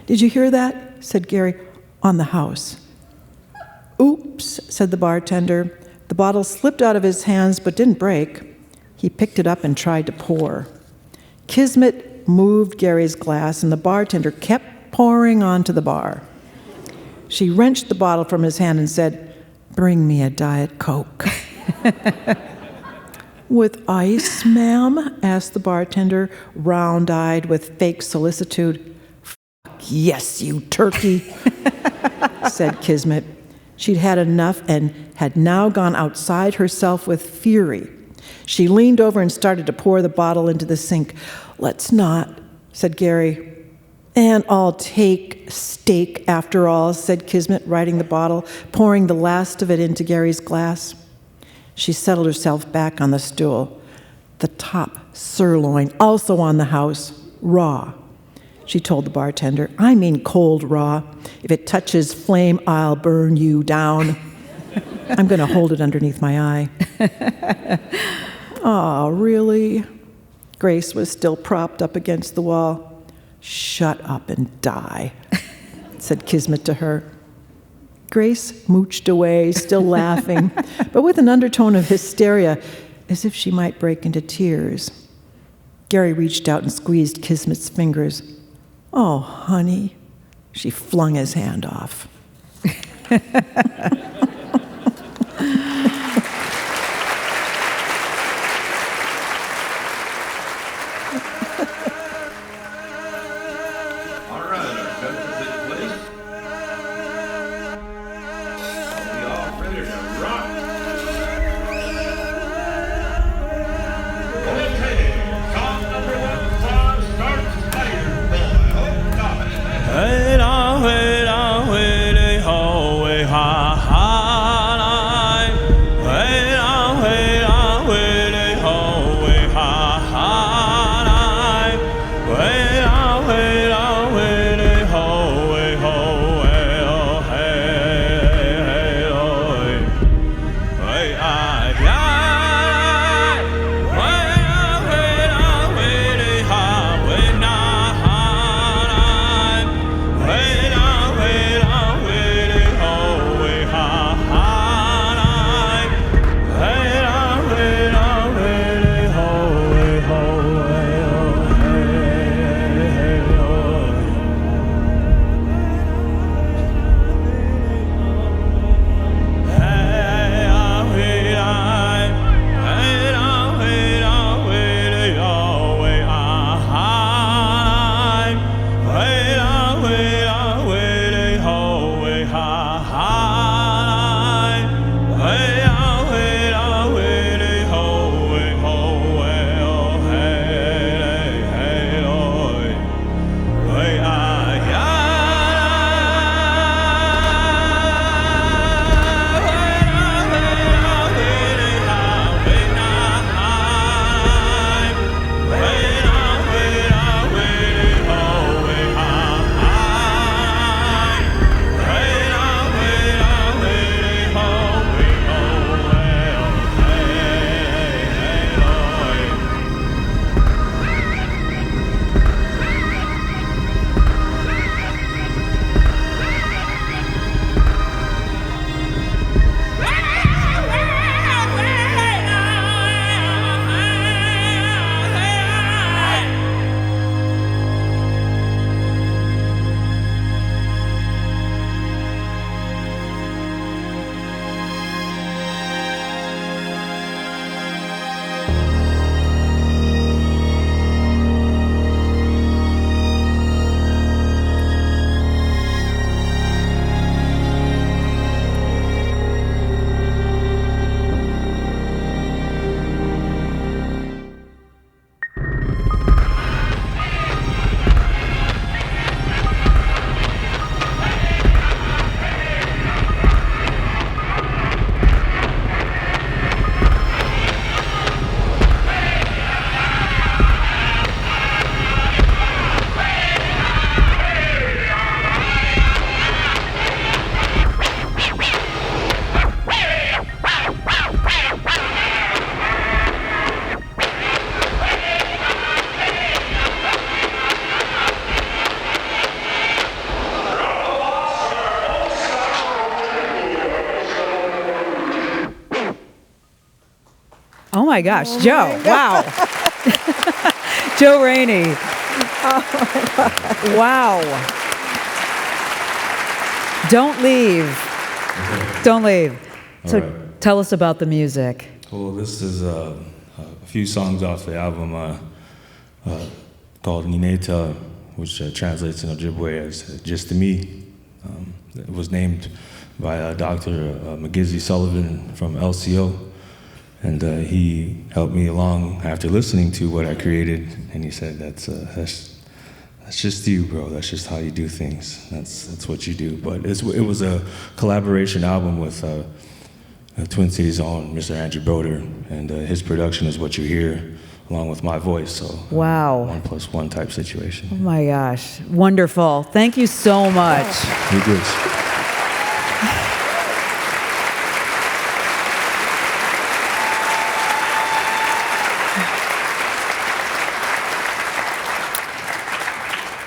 Speaker 4: Did you hear that? Said Gary. On the house. Oops, said the bartender. The bottle slipped out of his hands but didn't break. He picked it up and tried to pour. Kismet moved Gary's glass and the bartender kept pouring onto the bar. She wrenched the bottle from his hand and said, "Bring me a Diet Coke." With ice, ma'am? Asked the bartender, round-eyed with fake solicitude. Yes, you turkey, said Kismet. She'd had enough and had now gone outside herself with fury. She leaned over and started to pour the bottle into the sink. Let's not, said Gary. And I'll take steak after all, said Kismet, righting the bottle, pouring the last of it into Gary's glass. She settled herself back on the stool. The top sirloin, also on the house, raw. She told the bartender, I mean cold raw. If it touches flame, I'll burn you down. I'm going to hold it underneath my eye. Oh, really? Grace was still propped up against the wall. Shut up and die, said Kismet to her. Grace mooched away, still laughing, but with an undertone of hysteria, as if she might break into tears. Gary reached out and squeezed Kismet's fingers. Oh, honey. She flung his hand off.
Speaker 5: Oh my gosh, Joe! Wow, Joe Rainey. Wow. Don't leave. Don't leave. So
Speaker 6: right.
Speaker 5: tell us about the music.
Speaker 6: Well, this is a few songs off the album called Nineta, which translates in Ojibwe as just to me. It was named by Dr. McGizzy Sullivan from LCO, and he helped me along after listening to what I created, and he said, that's just you, bro. That's just how you do things. That's what you do. But it was a collaboration album with Twin Cities' own Mr. Andrew Broder, and his production is what you hear, along with my voice. So
Speaker 5: Wow.
Speaker 6: 1+1 type situation.
Speaker 5: Oh my gosh, wonderful. Thank you so much.
Speaker 6: You're good.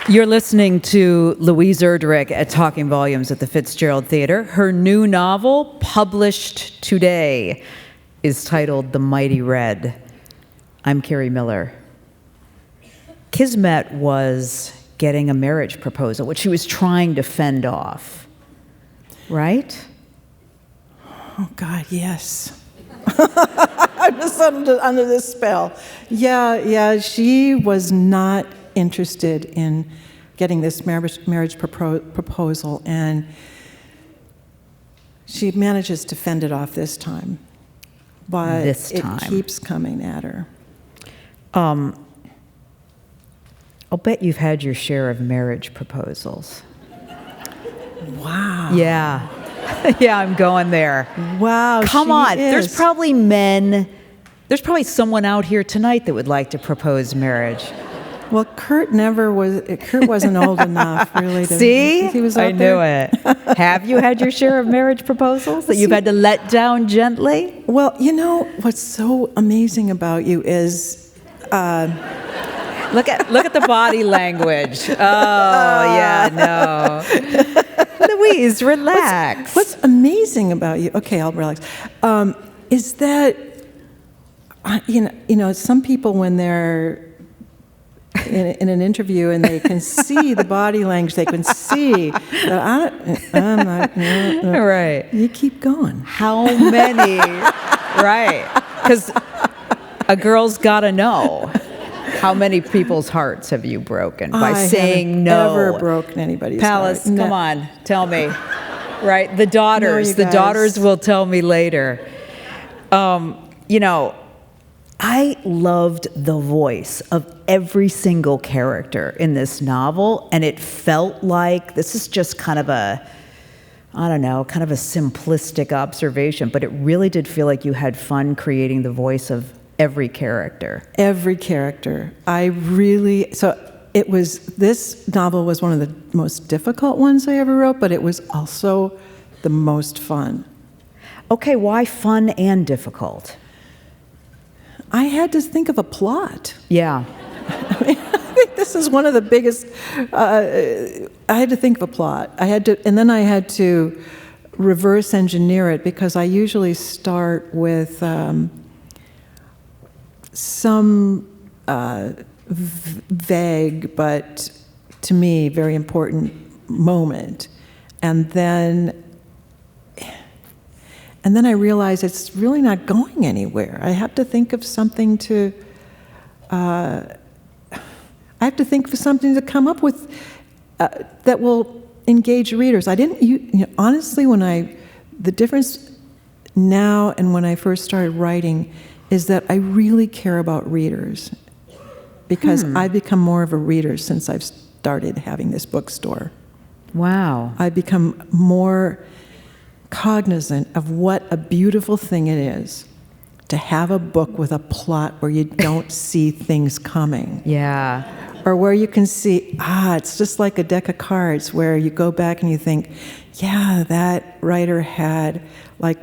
Speaker 5: You're listening to Louise Erdrich at Talking Volumes at the Fitzgerald Theater. Her new novel, published today, is titled The Mighty Red. I'm Carrie Miller. Kismet was getting a marriage proposal, which she was trying to fend off, right?
Speaker 4: Oh, God, yes. I'm just under this spell. Yeah, she was not interested in getting this marriage proposal, and she manages to fend it off this time. But it keeps coming at her.
Speaker 5: I'll bet you've had your share of marriage proposals.
Speaker 4: Wow.
Speaker 5: Yeah. Yeah, I'm going there.
Speaker 4: Wow.
Speaker 5: Come on.
Speaker 4: Is.
Speaker 5: There's probably someone out here tonight that would like to propose marriage.
Speaker 4: Well, Kurt wasn't old enough, really.
Speaker 5: See?
Speaker 4: He was
Speaker 5: I
Speaker 4: out
Speaker 5: knew
Speaker 4: there.
Speaker 5: it. Have you had your share of marriage proposals that you've had to let down gently?
Speaker 4: Well, you know, what's so amazing about you is...
Speaker 5: Look at the body language. Oh, yeah, no. Louise, relax.
Speaker 4: What's amazing about you, okay, I'll relax, is that, you know, some people when they're in an interview and they can see the body language, they can see that I'm not,
Speaker 5: right.
Speaker 4: You keep going.
Speaker 5: How many, right, because a girl's got to know. How many people's hearts have you broken by saying no?
Speaker 4: I haven't ever broken anybody's
Speaker 5: Palace,
Speaker 4: heart.
Speaker 5: come on, tell me. Right, the daughters.
Speaker 4: No,
Speaker 5: the daughters will tell me later. You know, I loved the voice of every single character in this novel, and it felt like this is just kind of a simplistic observation, but it really did feel like you had fun creating the voice of every character. Every character. This novel was one of the most difficult ones I ever wrote, but it was also the most fun. Okay, why fun and difficult? I had to think of a plot. Yeah. I think this is one of the biggest, I had to think of a plot. And then I had to reverse engineer it, because I usually start with some vague, but to me, very important moment. And then I realize it's really not going anywhere. I have to think of something to come up with that will engage readers. Honestly, the difference now and when I first started writing is that I really care about readers, because I've become more of a reader since I've started having this bookstore. Wow. I've become more cognizant of what a beautiful thing it is to have a book with a plot where you don't see things coming. Yeah. Or where you can see, it's just like a deck of cards where you go back and you think, yeah, that writer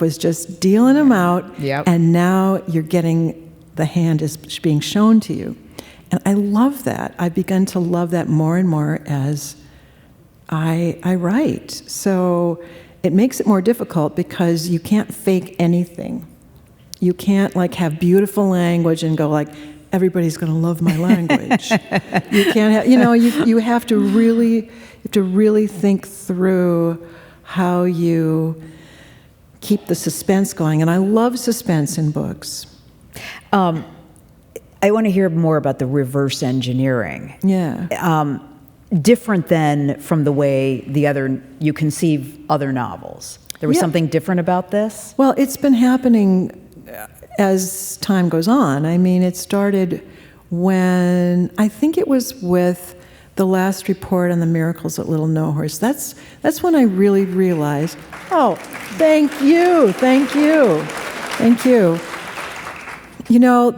Speaker 5: was just dealing them out, yep. And now you're getting, the hand is being shown to you. And I love that. I've begun to love that more and more as I write. So it makes it more difficult because you can't fake anything.
Speaker 4: You can't like have beautiful language and go like, everybody's going to love my language. You can't have, you have to really think through how you keep the suspense going. And I love suspense in books.
Speaker 5: I want to hear more about the reverse engineering.
Speaker 4: Yeah.
Speaker 5: Different than from the way you conceive other novels. There was something different about this?
Speaker 4: Well, it's been happening as time goes on. I mean, it started when, I think it was with the last report on the miracles at Little No Horse. That's when I really realized, oh, thank you.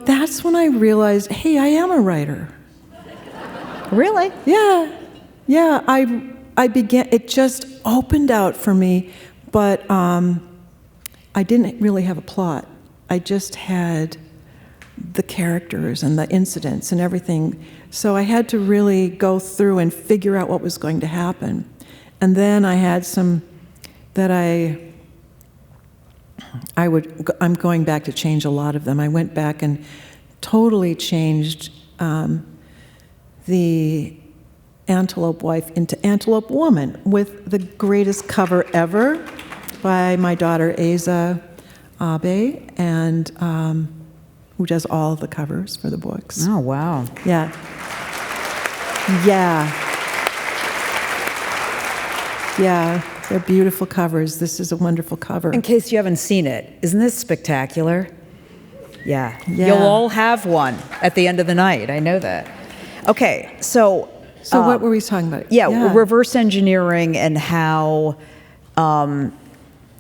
Speaker 4: That's when I realized, hey, I am a writer.
Speaker 5: Really?
Speaker 4: Yeah, I began, it just opened out for me, but I didn't really have a plot. I just had the characters and the incidents and everything. So I had to really go through and figure out what was going to happen. And then I had some that I'm going back to change a lot of them. I went back and totally changed the Antelope Wife into Antelope Woman with the greatest cover ever by my daughter Asa Abe, and who does all the covers for the books.
Speaker 5: Oh, wow.
Speaker 4: Yeah. They're beautiful covers. This is a wonderful cover.
Speaker 5: In case you haven't seen it, isn't this spectacular? Yeah. You'll all have one at the end of the night. I know that. Okay, so
Speaker 4: what were we talking about?
Speaker 5: Yeah, reverse engineering and how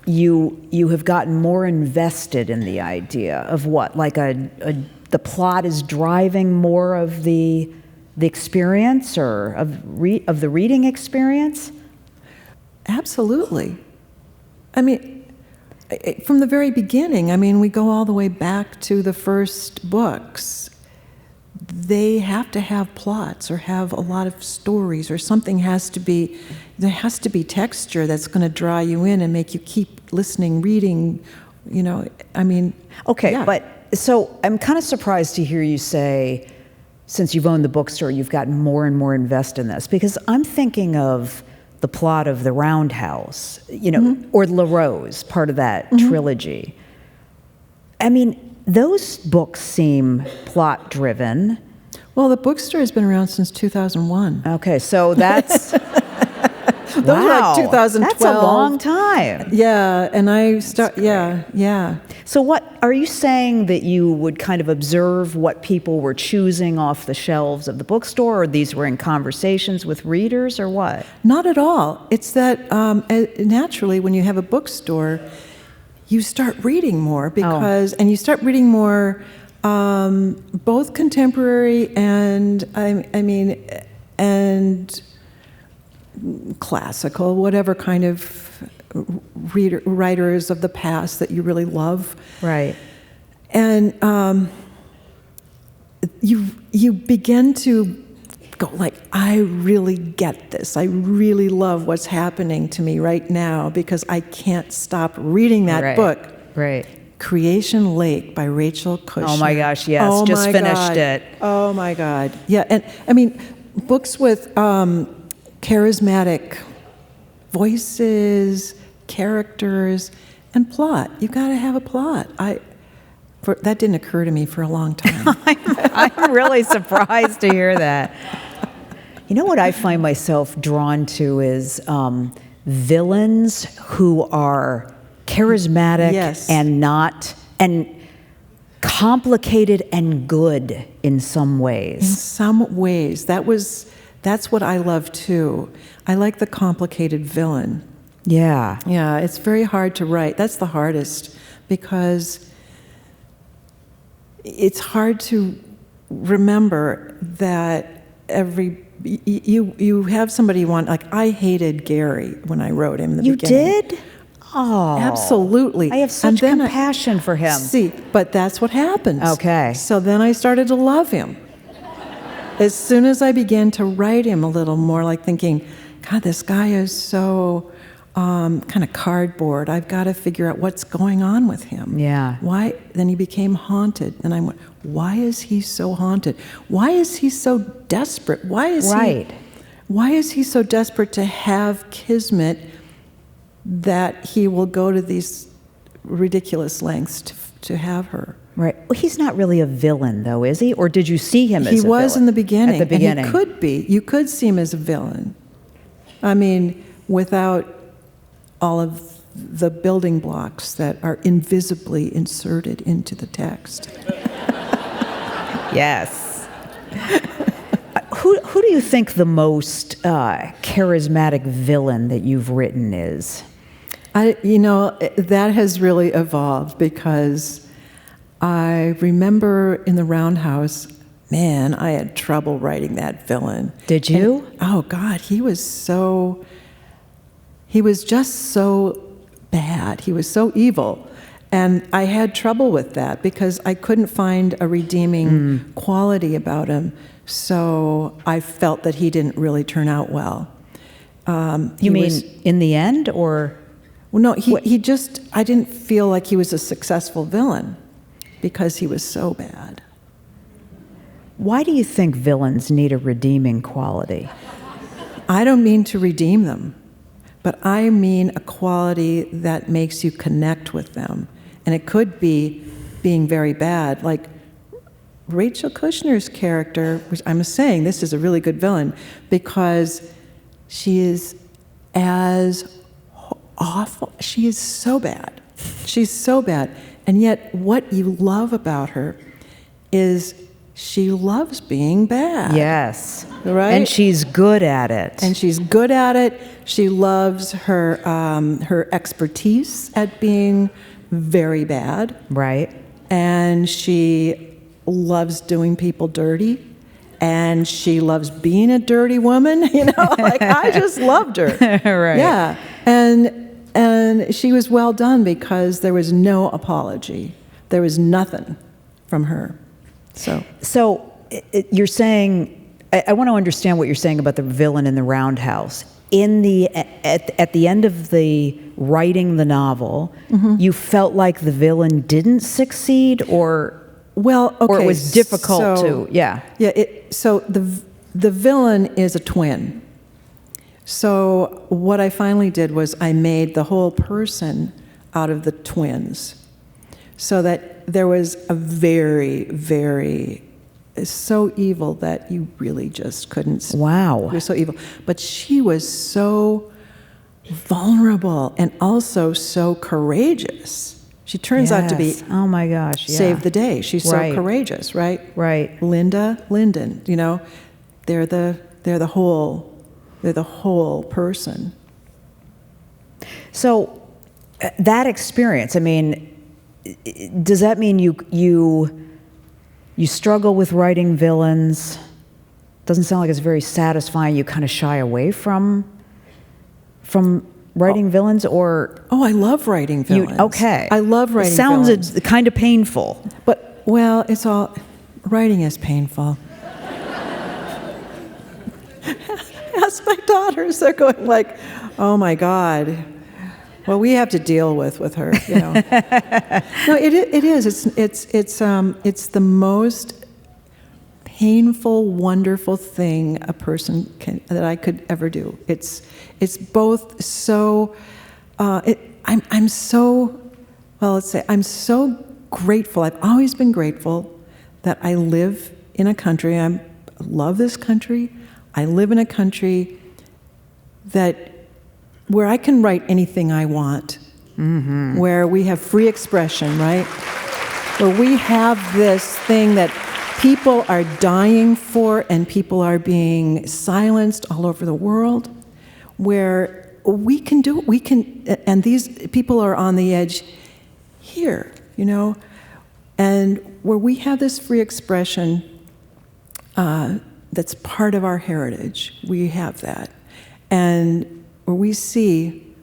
Speaker 5: you have gotten more invested in the idea of what, like the plot is driving more of the experience or of the reading experience?
Speaker 4: Absolutely. I mean, from the very beginning, I mean, we go all the way back to the first books. They have to have plots or have a lot of stories, or something there has to be texture that's going to draw you in and make you keep listening, reading, I mean.
Speaker 5: Okay,
Speaker 4: yeah.
Speaker 5: But so I'm kind of surprised to hear you say, since you've owned the bookstore, you've gotten more and more invested in this, because I'm thinking of the plot of The Roundhouse, or La Rose, part of that trilogy. I mean, those books seem plot-driven.
Speaker 4: Well, the bookstore has been around since 2001.
Speaker 5: Okay, so that's...
Speaker 4: Those were like 2012.
Speaker 5: That's a long time.
Speaker 4: Yeah, and yeah.
Speaker 5: So what, are you saying that you would kind of observe what people were choosing off the shelves of the bookstore, or these were in conversations with readers, or what?
Speaker 4: Not at all. It's that naturally when you have a bookstore, you start reading more and you start reading more both contemporary and and classical, whatever kind of writers of the past that you really love.
Speaker 5: Right.
Speaker 4: And you begin to go like, I really get this. I really love what's happening to me right now because I can't stop reading that book.
Speaker 5: Right.
Speaker 4: Creation Lake by Rachel Kushner.
Speaker 5: Oh my gosh, yes, just finished it.
Speaker 4: Oh my God. Yeah, and I mean, books with charismatic voices, characters, and plot. You got to have a plot. That didn't occur to me for a long time.
Speaker 5: I'm really surprised to hear that. You know what I find myself drawn to is villains who are charismatic and complicated and good in some ways.
Speaker 4: In some ways. That's what I love too. I like the complicated villain.
Speaker 5: Yeah.
Speaker 4: Yeah, it's very hard to write. That's the hardest because it's hard to remember that you have somebody you want, like I hated Gary when I wrote him in the beginning.
Speaker 5: You did? Oh.
Speaker 4: Absolutely.
Speaker 5: I have such compassion for him.
Speaker 4: See, but that's what happens.
Speaker 5: Okay.
Speaker 4: So then I started to love him. As soon as I began to write him a little more, like thinking, God, this guy is so kind of cardboard. I've got to figure out what's going on with him.
Speaker 5: Yeah.
Speaker 4: Why? Then he became haunted, and I went, why is he so haunted? Why is he so desperate? Why is he so desperate to have Kismet that he will go to these ridiculous lengths to have her?
Speaker 5: Right. Well, he's not really a villain, though, is he? Or did you see him as a villain?
Speaker 4: He was in the beginning.
Speaker 5: At the beginning.
Speaker 4: And he could be. You could see him as a villain. I mean, without all of the building blocks that are invisibly inserted into the text.
Speaker 5: Yes. Who do you think the most charismatic villain that you've written is?
Speaker 4: That has really evolved, because I remember in the Roundhouse, man, I had trouble writing that villain.
Speaker 5: Did you?
Speaker 4: Oh, God, he was just so bad. He was so evil. And I had trouble with that because I couldn't find a redeeming quality about him. So I felt that he didn't really turn out well.
Speaker 5: You mean in the end, or?
Speaker 4: Well, no, he just, I didn't feel like he was a successful villain because he was so bad.
Speaker 5: Why do you think villains need a redeeming quality?
Speaker 4: I don't mean to redeem them, but I mean a quality that makes you connect with them. And it could be being very bad. Like Rachel Kushner's character, which I'm saying this is a really good villain, because she is as awful. She is so bad. She's so bad. And yet what you love about her is she loves being bad.
Speaker 5: Yes.
Speaker 4: Right?
Speaker 5: And she's good at it.
Speaker 4: And she's good at it. She loves her her expertise at being very bad.
Speaker 5: Right.
Speaker 4: And she loves doing people dirty. And she loves being a dirty woman. Like I just loved her.
Speaker 5: Right.
Speaker 4: Yeah. And she was well done because there was no apology. There was nothing from her. So
Speaker 5: you're saying, I want to understand what you're saying about the villain in the Roundhouse. At the end of the writing the novel, you felt like the villain didn't succeed, or it was difficult to, yeah.
Speaker 4: So the villain is a twin. So what I finally did was I made the whole person out of the twins, so that there was a very, very, so evil that you really just couldn't.
Speaker 5: Wow.
Speaker 4: It was so evil. But she was so vulnerable and also so courageous. She turns out to be,
Speaker 5: oh my gosh, yeah.
Speaker 4: Save the day. She's so courageous, right?
Speaker 5: Right.
Speaker 4: Linda, Lyndon, they're the whole person.
Speaker 5: So that experience, I mean, does that mean you struggle with writing villains? Doesn't sound like it's very satisfying. You kind of shy away from writing villains, or?
Speaker 4: Oh, I love writing villains.
Speaker 5: Okay.
Speaker 4: I love writing villains.
Speaker 5: Sounds kind of painful.
Speaker 4: But, writing is painful. Ask my daughters. They're going like, oh my God. Well, we have to deal with her, No, it is. It's the most painful, wonderful thing a person that I could ever do. It's both so. I'm so. Well, let's say I'm so grateful. I've always been grateful that I live in a country. I love this country. I live in a country where I can write anything I want, where we have free expression, right? Where we have this thing that people are dying for and people are being silenced all over the world, where we can do it. And these people are on the edge here, and where we have this free expression that's part of our heritage. We have that. And when we see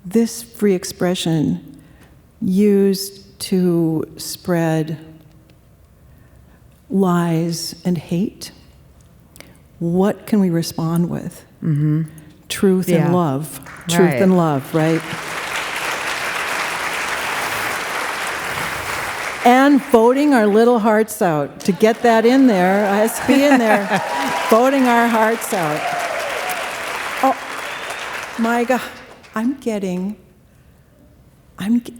Speaker 4: this free expression used to spread lies and hate, what can we respond with? truth
Speaker 5: Yeah.
Speaker 4: and love. Truth
Speaker 5: Right.
Speaker 4: and love, right? And voting our little hearts out. To get that in there, it has to be in there. Voting our hearts out. Oh, my God.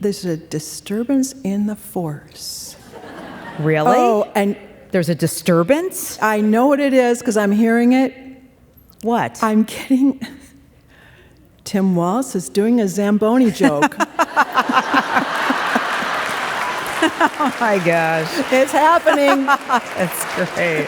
Speaker 4: There's a disturbance in the force.
Speaker 5: Really?
Speaker 4: Oh, and
Speaker 5: There's a disturbance?
Speaker 4: I know what it is because I'm hearing it.
Speaker 5: What?
Speaker 4: I'm getting... Tim Walsh is doing a Zamboni joke.
Speaker 5: Oh my gosh.
Speaker 4: It's happening.
Speaker 5: That's great.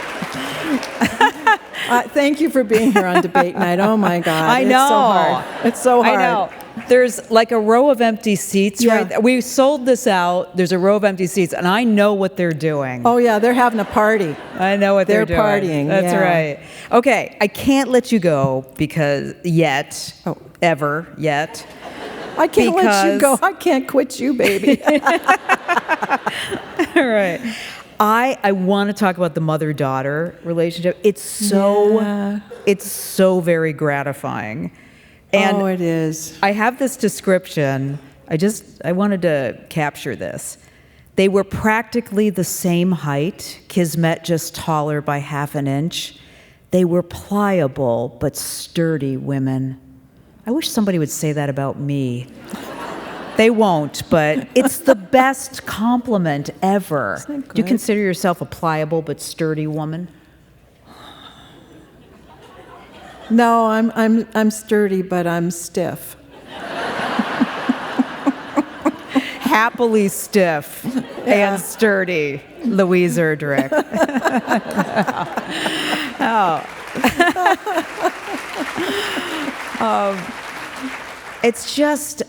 Speaker 4: Thank you for being here on debate night. Oh my God.
Speaker 5: I know.
Speaker 4: It's so hard. It's so hard.
Speaker 5: I know. There's like a row of empty seats,
Speaker 4: Yeah.
Speaker 5: right? We sold this out. There's a row of empty seats, and I know what they're doing.
Speaker 4: Oh yeah, they're having a party.
Speaker 5: I know what they're doing.
Speaker 4: partying,
Speaker 5: That's
Speaker 4: yeah.
Speaker 5: right. Okay, I can't let you go because yet.
Speaker 4: I can't let you go.
Speaker 5: Because-
Speaker 4: I can't quit you, baby.
Speaker 5: All right. I want to talk about the mother-daughter relationship. It's so
Speaker 4: Yeah.
Speaker 5: it's so very gratifying. And
Speaker 4: Oh, it is.
Speaker 5: I have this description. I wanted to capture this. They were practically the same height, Kismet just taller by half an inch. They were pliable but sturdy women. I wish somebody would say that about me. They won't, but it's the best compliment ever.
Speaker 4: Isn't that
Speaker 5: Do you
Speaker 4: good?
Speaker 5: consider yourself a pliable but sturdy woman?
Speaker 4: No, I'm sturdy, but I'm stiff.
Speaker 5: Happily stiff and sturdy, Louise Erdrich. It's just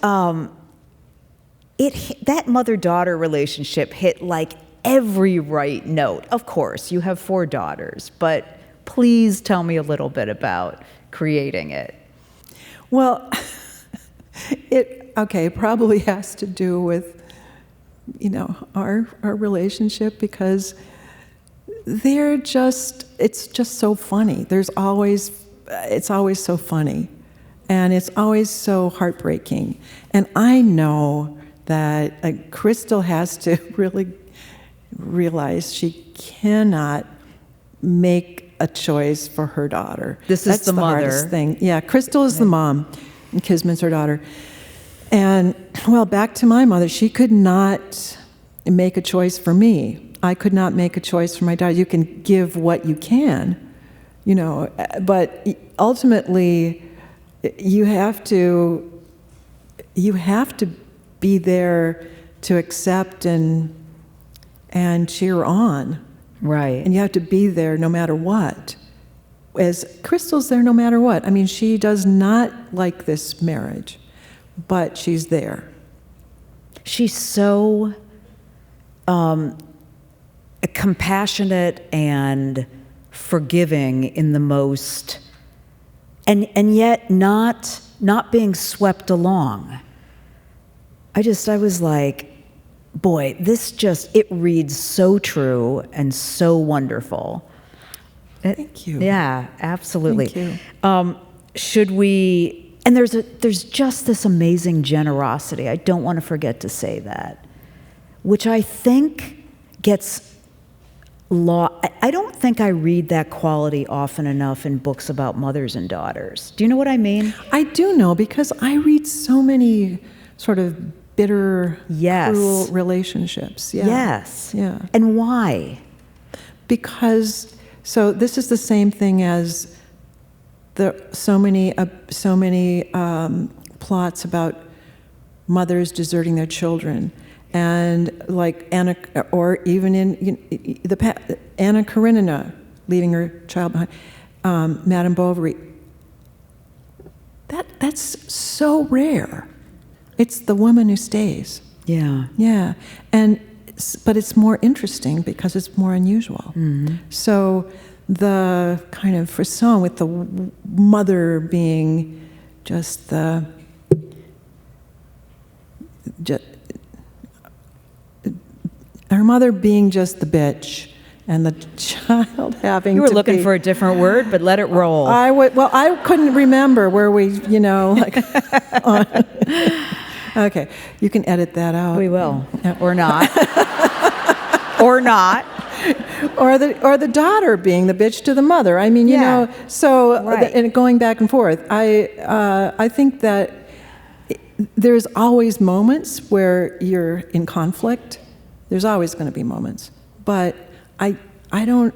Speaker 5: that mother-daughter relationship hit like every right note. Of course, you have 4 daughters, but please tell me a little bit about creating it.
Speaker 4: Well, it probably has to do with, our relationship because it's just so funny. It's always so funny, and it's always so heartbreaking. And I know that Crystal has to really realize she cannot make a choice for her daughter.
Speaker 5: This is
Speaker 4: That's
Speaker 5: the mother.
Speaker 4: hardest thing. Yeah, Crystal is the mom, and Kismet's her daughter. And, well, back to my mother, she could not make a choice for me. I could not make a choice for my daughter. You can give what you can, but ultimately you have to be there to accept and cheer on.
Speaker 5: Right.
Speaker 4: And you have to be there no matter what. As Crystal's there no matter what. I mean, she does not like this marriage, but she's there.
Speaker 5: She's so compassionate and forgiving in the most, and yet not being swept along. I was like, boy, it reads so true and so wonderful.
Speaker 4: Thank you.
Speaker 5: Yeah, absolutely.
Speaker 4: Thank
Speaker 5: you. Should we? And there's just this amazing generosity. I don't want to forget to say that, which I think gets lost. I don't think I read that quality often enough in books about mothers and daughters. Do you know what I mean?
Speaker 4: I do know because I read so many sort of bitter,
Speaker 5: Yes.
Speaker 4: cruel relationships. Yeah.
Speaker 5: Yes.
Speaker 4: Yeah.
Speaker 5: And why?
Speaker 4: Because this is the same thing as so many plots about mothers deserting their children, and like Anna, or even in Anna Karenina leaving her child behind, Madame Bovary. That's so rare. It's the woman who stays.
Speaker 5: Yeah.
Speaker 4: Yeah, but it's more interesting because it's more unusual. Mm-hmm. So the kind of frisson with the mother being just her mother being just the bitch, and the child having
Speaker 5: You were
Speaker 4: to
Speaker 5: looking
Speaker 4: be,
Speaker 5: for a different word, but let it roll.
Speaker 4: I couldn't remember where we, like, okay, you can edit that out.
Speaker 5: We will. Or not. Or not.
Speaker 4: Or the daughter being the bitch to the mother. I mean, so
Speaker 5: Right.
Speaker 4: and going back and forth. I think that there's always moments where you're in conflict. There's always going to be moments, but I don't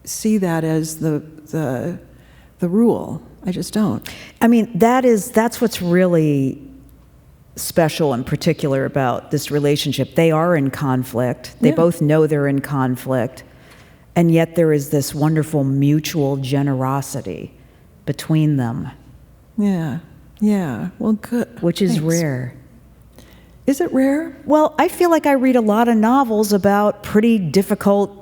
Speaker 4: see that as the rule. I just don't.
Speaker 5: I mean, that's what's really special and particular about this relationship. They are in conflict. They both know they're in conflict. And yet there is this wonderful mutual generosity between them.
Speaker 4: Yeah. Well, good.
Speaker 5: Which is
Speaker 4: Thanks.
Speaker 5: rare.
Speaker 4: Is it rare?
Speaker 5: Well, I feel like I read a lot of novels about pretty difficult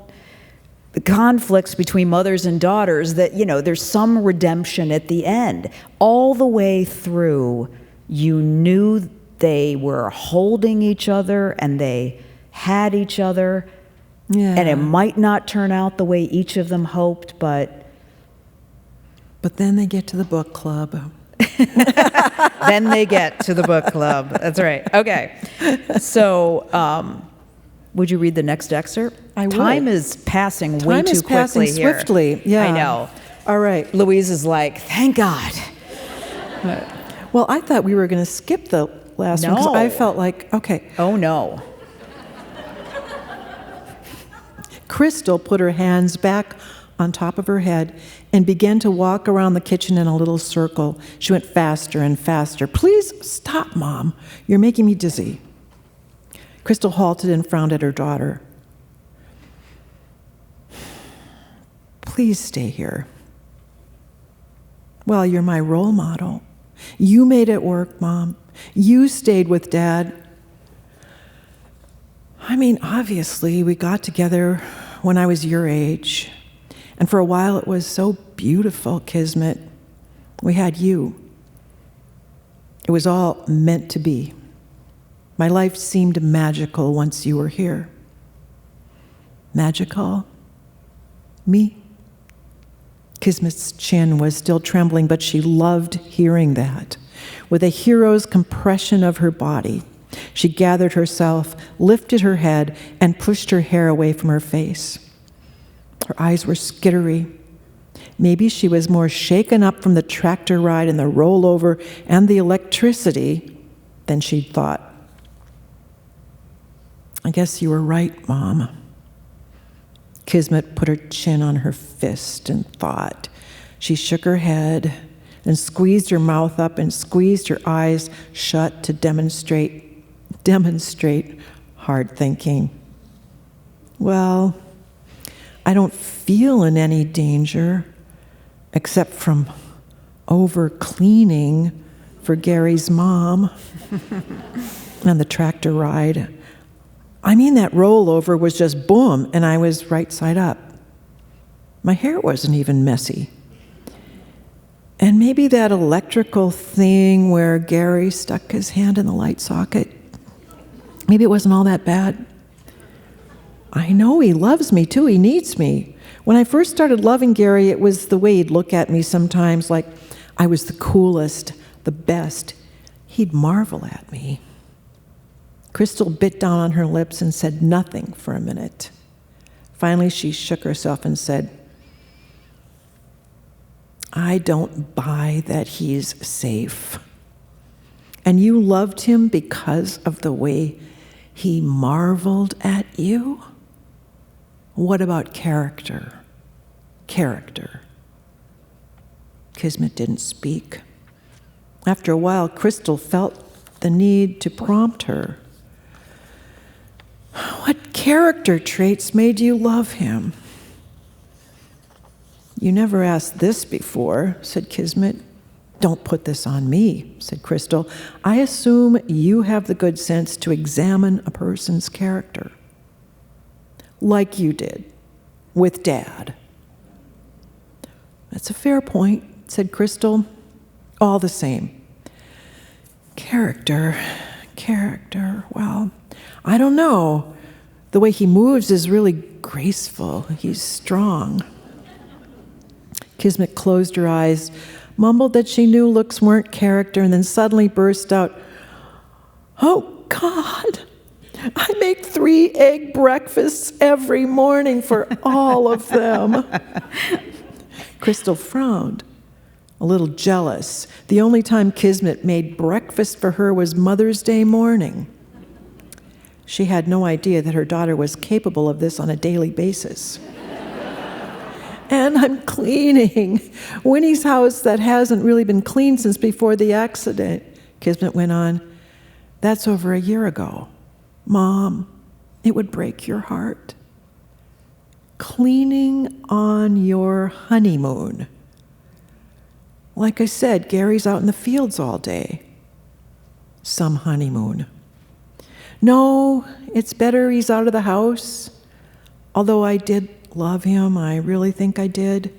Speaker 5: conflicts between mothers and daughters that, there's some redemption at the end. All the way through, you knew they were holding each other and they had each other.
Speaker 4: Yeah.
Speaker 5: And it might not turn out the way each of them hoped, but
Speaker 4: then they get to the book club.
Speaker 5: then they get to the book club. That's right. Okay. So, would you read the next excerpt?
Speaker 4: I would.
Speaker 5: Time is passing way
Speaker 4: Time
Speaker 5: too
Speaker 4: is
Speaker 5: quickly
Speaker 4: passing
Speaker 5: here.
Speaker 4: swiftly. Yeah.
Speaker 5: I know.
Speaker 4: All right.
Speaker 5: Louise is like, thank God.
Speaker 4: Well, I thought we were going to skip the last one because
Speaker 5: No.
Speaker 4: I felt like, okay.
Speaker 5: Oh, no.
Speaker 4: Crystal put her hands back on top of her head and began to walk around the kitchen in a little circle. She went faster and faster. Please stop, Mom. You're making me dizzy. Crystal halted and frowned at her daughter. Please stay here. Well, you're my role model. You made it work, Mom. You stayed with Dad. I mean, obviously, we got together when I was your age. And for a while, it was so beautiful, Kismet. We had you. It was all meant to be. My life seemed magical once you were here. Magical? Me? Kismet's chin was still trembling, but she loved hearing that. With a hero's compression of her body, she gathered herself, lifted her head, and pushed her hair away from her face. Her eyes were skittery. Maybe she was more shaken up from the tractor ride and the rollover and the electricity than she'd thought. I guess you were right, Mom. Kismet put her chin on her fist and thought. She shook her head and squeezed her mouth up and squeezed her eyes shut to demonstrate hard thinking. Well, I don't feel in any danger except from over-cleaning for Gary's mom and the tractor ride. I mean, that rollover was just boom, and I was right side up. My hair wasn't even messy. And maybe that electrical thing where Gary stuck his hand in the light socket, maybe it wasn't all that bad. I know he loves me too, he needs me. When I first started loving Gary, it was the way he'd look at me sometimes like I was the coolest, the best. He'd marvel at me. Crystal bit down on her lips and said nothing for a minute. Finally, she shook herself and said, I don't buy that he's safe. And you loved him because of the way he marveled at you? What about character? Character. Kismet didn't speak. After a while, Crystal felt the need to prompt her. What character traits made you love him? You never asked this before, said Kismet. Don't put this on me, said Crystal. I assume you have the good sense to examine a person's character. Like you did with Dad. That's a fair point, said Crystal. All the same. Character, well, I don't know. The way he moves is really graceful. He's strong. Kismet closed her eyes, mumbled that she knew looks weren't character, and then suddenly burst out, "Oh, God, I make 3 egg breakfasts every morning for all of them." Crystal frowned, a little jealous. The only time Kismet made breakfast for her was Mother's Day morning. She had no idea that her daughter was capable of this on a daily basis. "And I'm cleaning Winnie's house that hasn't really been cleaned since before the accident," Kismet went on. "That's over a year ago. Mom, it would break your heart. Cleaning on your honeymoon. Like I said, Gary's out in the fields all day. Some honeymoon. No, it's better he's out of the house. Although I did love him, I really think I did.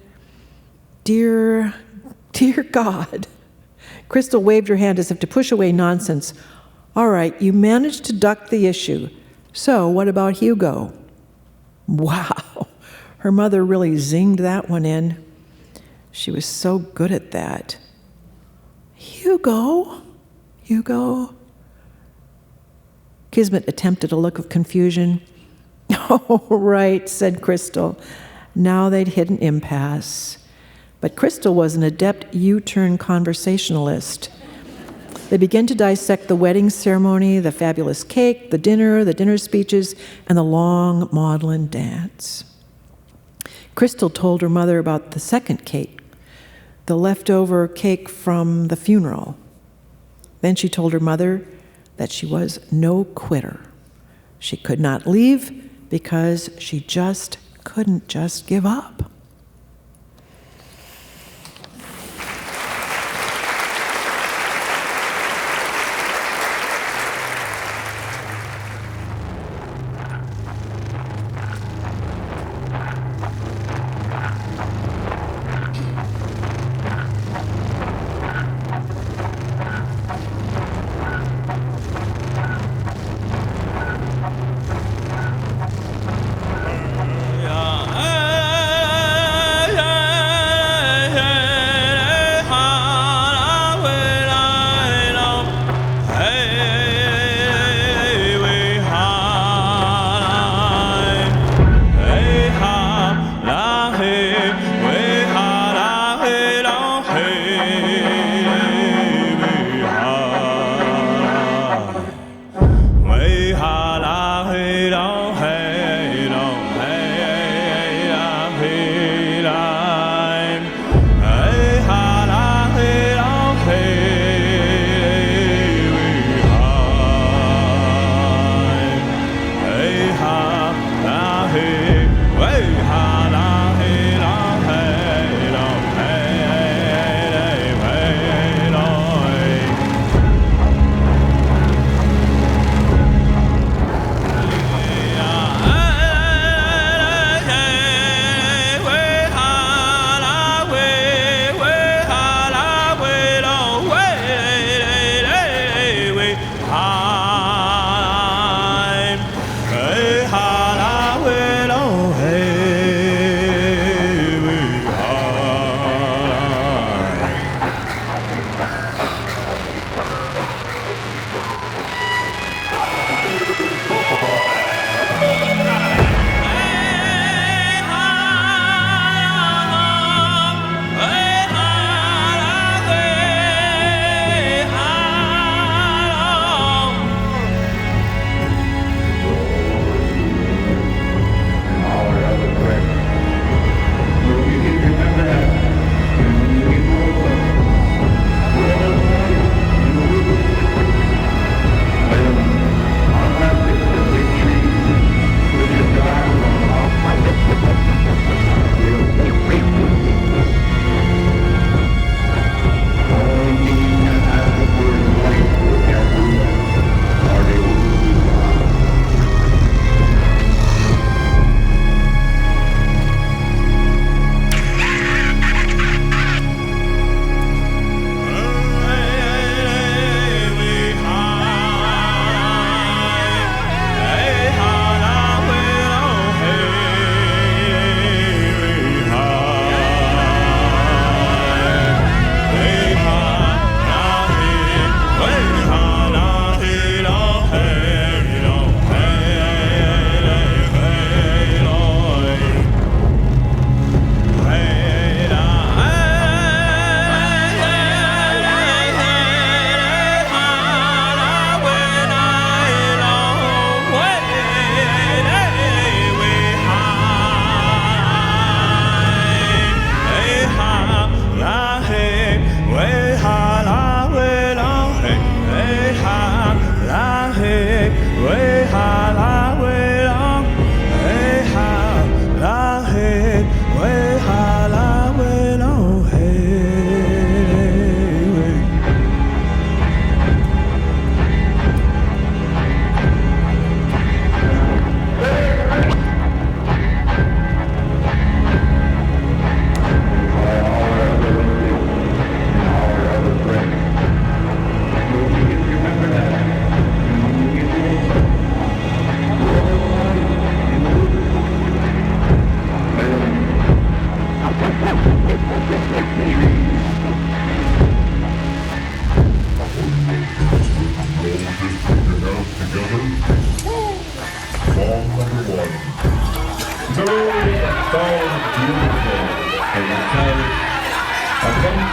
Speaker 4: Dear God." Crystal waved her hand as if to push away nonsense. "All right, you managed to duck the issue. So what about Hugo?" Wow, her mother really zinged that one in. She was so good at that. Hugo? Kismet attempted a look of confusion. "Oh, right," said Crystal. Now they'd hit an impasse. But Crystal was an adept U-turn conversationalist. They began to dissect the wedding ceremony, the fabulous cake, the dinner speeches, and the long maudlin dance. Crystal told her mother about the second cake, the leftover cake from the funeral. Then she told her mother that she was no quitter. She could not leave because she just couldn't just give up.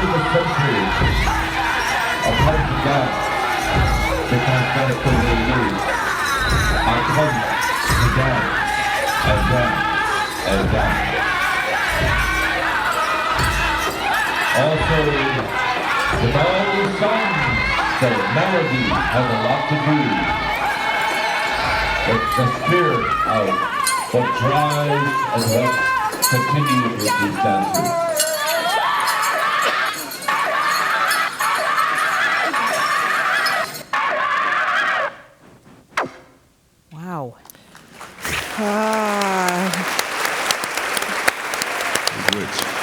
Speaker 7: of the century, a part of God, the cosmetic that they use, I come again, again, again. Also, with all these songs, the melody has a lot to do. It's the spirit of what drives and what continues with these dances.
Speaker 5: Wow.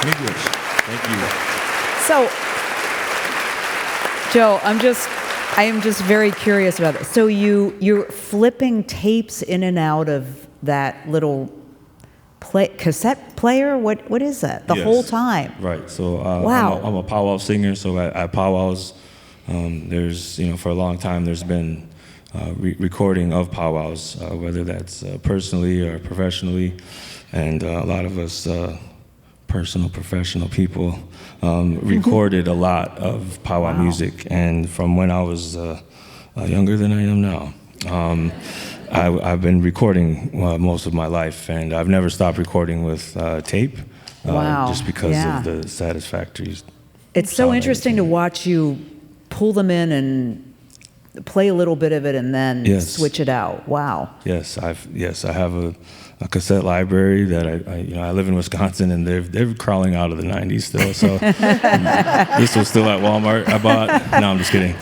Speaker 6: Miigwech. Thank you.
Speaker 5: So, Joe, I am just very curious about this. So you're flipping tapes in and out of that little cassette player? What is that? The
Speaker 6: Yes.
Speaker 5: whole time?
Speaker 6: Right. So
Speaker 5: Wow.
Speaker 6: I'm a powwow singer. So at powwows, there's for a long time there's been recording of powwows, whether that's personally or professionally, and a lot of us personal professional people recorded a lot of powwow music. And from when I was younger than I am now, I've been recording most of my life, and I've never stopped recording with tape.
Speaker 5: Wow.
Speaker 6: Just because
Speaker 5: Yeah.
Speaker 6: of the satisfactory.
Speaker 5: It's so
Speaker 6: sound
Speaker 5: interesting to
Speaker 6: everything.
Speaker 5: watch you pull them in and play a little bit of it and then
Speaker 6: Yes.
Speaker 5: switch it out. Wow.
Speaker 6: Yes, I have a cassette library that I live in Wisconsin, and they're crawling out of the '90s still. So this was still at Walmart. I bought. No, I'm just kidding.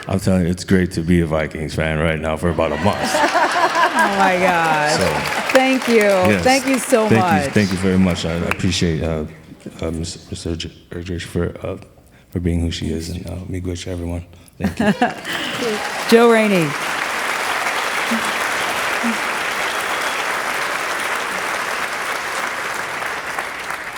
Speaker 6: I'm telling you, it's great to be a Vikings fan right now for about a month.
Speaker 5: Oh my God.
Speaker 6: So,
Speaker 5: Thank you.
Speaker 6: yes.
Speaker 5: Thank you so much.
Speaker 6: Thank you very much. I appreciate Ms. Erdrich for being who she is, and miigwech, everyone. Thank you.
Speaker 5: Joe Rainey.